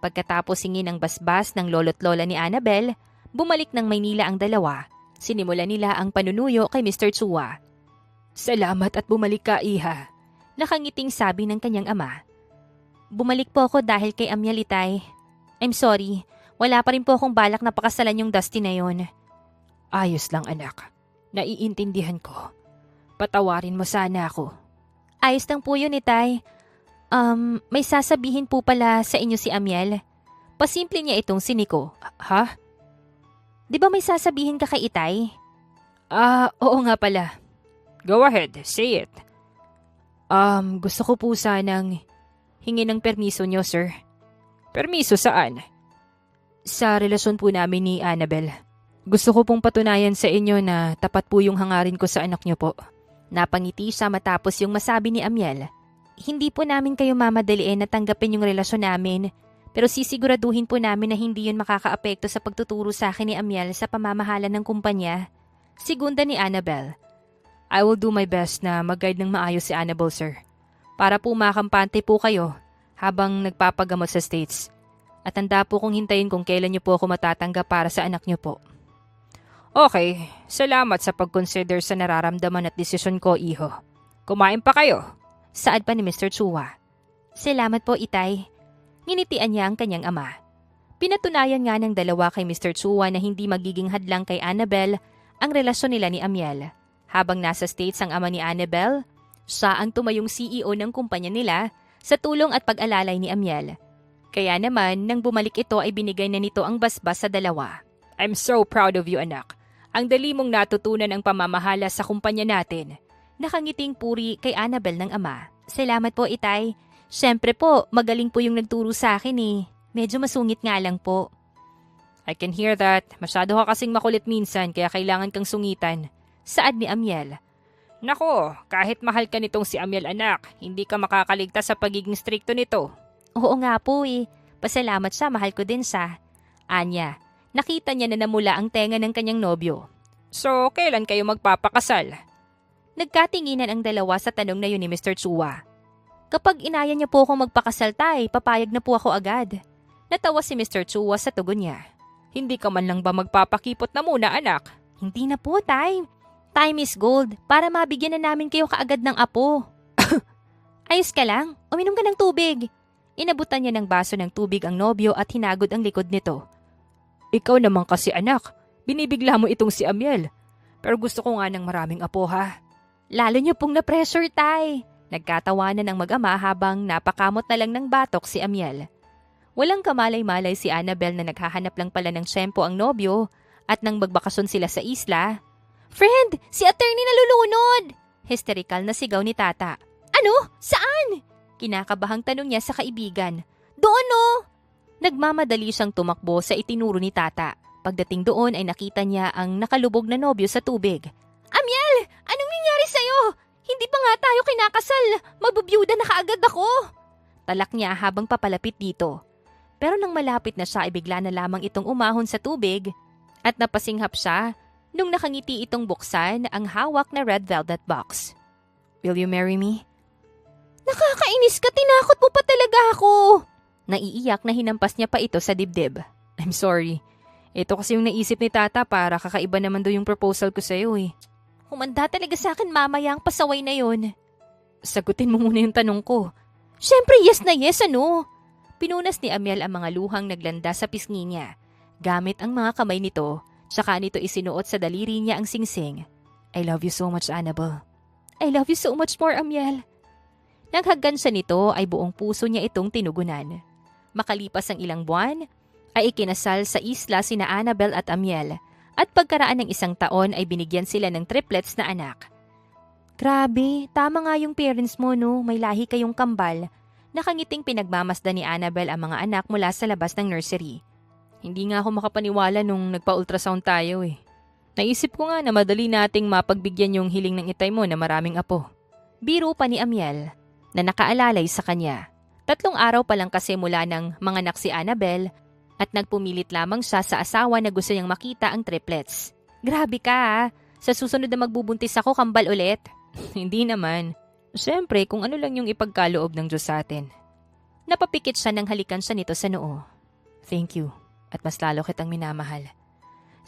Pagkatapos hingin ang basbas ng lolo't lola ni Annabel, bumalik ng Maynila ang dalawa. Sinimulan nila ang panunuyo kay Mr. Chua. Salamat at bumalik ka, iha. Nakangiting sabi ng kanyang ama. Bumalik po ako dahil kay Amiel itay. I'm sorry, wala pa rin po akong balak na pakasalan yung Dusty na yon. Ayos lang anak, naiintindihan ko. Patawarin mo sana ako. Ayos lang po yun itay. May sasabihin po pala sa inyo si Amiel. Pasimple niya itong si Nico. Ha? Di ba may sasabihin ka kay itay? Oo nga pala. Go ahead, say it. Gusto ko po sanang hingi ng permiso nyo, sir. Permiso saan? Sa relasyon po namin ni Annabel. Gusto ko pong patunayan sa inyo na tapat po yung hangarin ko sa anak nyo po. Napangiti siya matapos yung masabi ni Amiel. Hindi po namin kayo mamadaliin na tanggapin yung relasyon namin, pero sisiguraduhin po namin na hindi yun makakaapekto sa pagtuturo sa akin ni Amiel sa pamamahala ng kumpanya. Segunda ni Annabel. I will do my best na mag-guide ng maayos si Annabel, sir. Para po makampante po kayo habang nagpapagamot sa States. At handa po kong hintayin kung kailan niyo po ako matatanggap para sa anak niyo po. Okay, salamat sa pag-consider sa nararamdaman at desisyon ko, iho. Kumain pa kayo? Saad pa ni Mr. Chua. Salamat po, itay. Nginitian niya ang kanyang ama. Pinatunayan nga ng dalawa kay Mr. Chua na hindi magiging hadlang kay Annabel ang relasyon nila ni Amiel. Habang nasa States ang ama ni Annabel, siya ang tumayong CEO ng kumpanya nila sa tulong at pag-alalay ni Amiel. Kaya naman, nang bumalik ito ay binigay na nito ang basbas sa dalawa. I'm so proud of you, anak. Ang dali mong natutunan ang pamamahala sa kumpanya natin. Nakangiting puri kay Annabel ng ama. Salamat po, itay. Siyempre po, magaling po yung nagturo sa akin eh. Medyo masungit nga lang po. I can hear that. Masyado ka kasing makulit minsan kaya kailangan kang sungitan. Saad ni Amiel. Nako, kahit mahal ka nitong si Amiel, anak, hindi ka makakaligtas sa pagiging strikto nito. Oo nga po eh. Pasalamat siya, mahal ko din siya. Anya, nakita niya na namula ang tenga ng kanyang nobyo. So, kailan kayo magpapakasal? Nagkatinginan ang dalawa sa tanong na yun ni Mr. Chua. Kapag inaya niya po akong magpakasal tay, papayag na po ako agad. Natawa si Mr. Chua sa tugon niya. Hindi ka man lang ba magpapakipot na muna, anak? Hindi na po, tay. Time is gold para mabigyan na namin kayo kaagad ng apo. Ayos ka lang, uminom ka ng tubig. Inabutan niya ng baso ng tubig ang nobyo at hinagod ang likod nito. Ikaw naman kasi anak, binibigla mo itong si Amiel. Pero gusto ko nga ng maraming apo ha. Lalo niyo pong na-pressure, Tay. Nagkatawanan ng mag-ama habang napakamot na lang ng batok si Amiel. Walang kamalay-malay si Annabel na naghahanap lang pala ng tiyempo ang nobyo at nang magbakasyon sila sa isla. Friend, si attorney nalulunod! Hysterical na sigaw ni Tata. Ano? Saan? Kinakabahang tanong niya sa kaibigan. Doon no! Nagmamadali siyang tumakbo sa itinuro ni Tata. Pagdating doon ay nakita niya ang nakalubog na nobyo sa tubig. Amiel! Anong nangyari sa'yo? Hindi pa nga tayo kinakasal. Magbubiyuda na kaagad ako. Talak niya habang papalapit dito. Pero nang malapit na siya ay bigla na lamang itong umahon sa tubig at napasinghap siya nung nakangiti itong buksan ang hawak na red velvet box. Will you marry me? Nakakainis ka, tinakot mo pa talaga ako. Naiiyak na hinampas niya pa ito sa dibdib. I'm sorry. Ito kasi yung naisip ni Tata para kakaiba naman daw yung proposal ko sa'yo eh. Humanda talaga sa akin mamaya ang pasaway na yon. Sagutin mo muna yung tanong ko. Siyempre yes na yes, ano? Pinunas ni Amiel ang mga luhang naglanda sa pisngi niya. Gamit ang mga kamay nito, tsaka nito isinuot sa daliri niya ang singsing. I love you so much, Annabel. I love you so much more, Amiel. Nang haggan siya nito ay buong puso niya itong tinugunan. Makalipas ang ilang buwan, ay ikinasal sa isla sina Annabel at Amiel. At pagkaraan ng 1 taon ay binigyan sila ng triplets na anak. Grabe, tama nga yung parents mo no, may lahi kayong kambal. Nakangiting pinagmamasdan ni Annabel ang mga anak mula sa labas ng nursery. Hindi nga ako makapaniwala nung nagpa-ultrasound tayo eh. Naisip ko nga na madali nating mapagbigyan yung hiling ng itay mo na maraming apo. Biro pa ni Amiel na nakaalalay sa kanya. 3 araw pa lang kasi mula ng manganak si Annabel at nagpumilit lamang siya sa asawa na gusto niyang makita ang triplets. Grabe ka ha. Sa susunod na magbubuntis ako, kambal ulit. Hindi naman. Siyempre, kung ano lang yung ipagkaloob ng Diyos sa atin. Napapikit siya nang halikan siya nito sa noo. Thank you. At mas lalo kitang minamahal.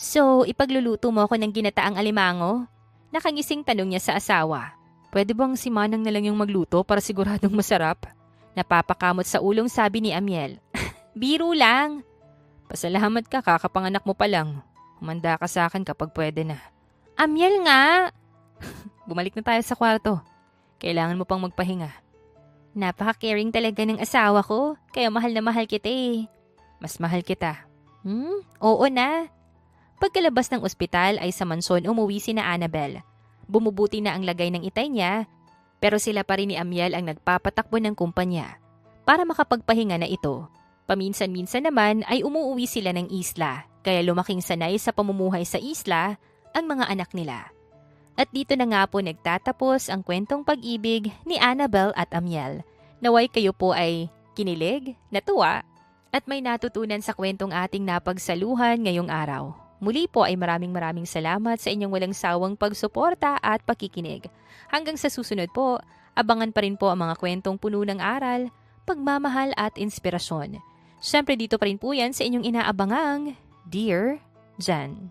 So, ipagluluto mo ako ng ginataang alimango? Nakangising tanong niya sa asawa. Pwede bang si Manang na lang yung magluto para siguradong masarap? Napapakamot sa ulong sabi ni Amiel. Biro lang. Pasalamat ka, kakapanganak mo pa lang. Humanda ka sa akin kapag pwede na. Amiel nga! Bumalik na tayo sa kwarto. Kailangan mo pang magpahinga. Napaka-caring talaga ng asawa ko, kaya mahal na mahal kita eh. Mas mahal kita. Oo na. Pagkalabas ng ospital ay sa mansyon umuwi si na Annabel. Bumubuti na ang lagay ng itay niya, pero sila pa rin ni Amiel ang nagpapatakbo ng kumpanya. Para makapagpahinga na ito, paminsan-minsan naman ay umuuwi sila ng isla, kaya lumaking sanay sa pamumuhay sa isla ang mga anak nila. At dito na nga po nagtatapos ang kwentong pag-ibig ni Annabel at Amiel. Naway kayo po ay kinilig, natuwa, at may natutunan sa kwentong ating napagsaluhan ngayong araw. Muli po ay maraming salamat sa inyong walang sawang pagsuporta at pakikinig. Hanggang sa susunod po, abangan pa rin po ang mga kwentong puno ng aral, pagmamahal at inspirasyon. Siyempre dito pa rin po yan sa inyong inaabangang Dear Jan.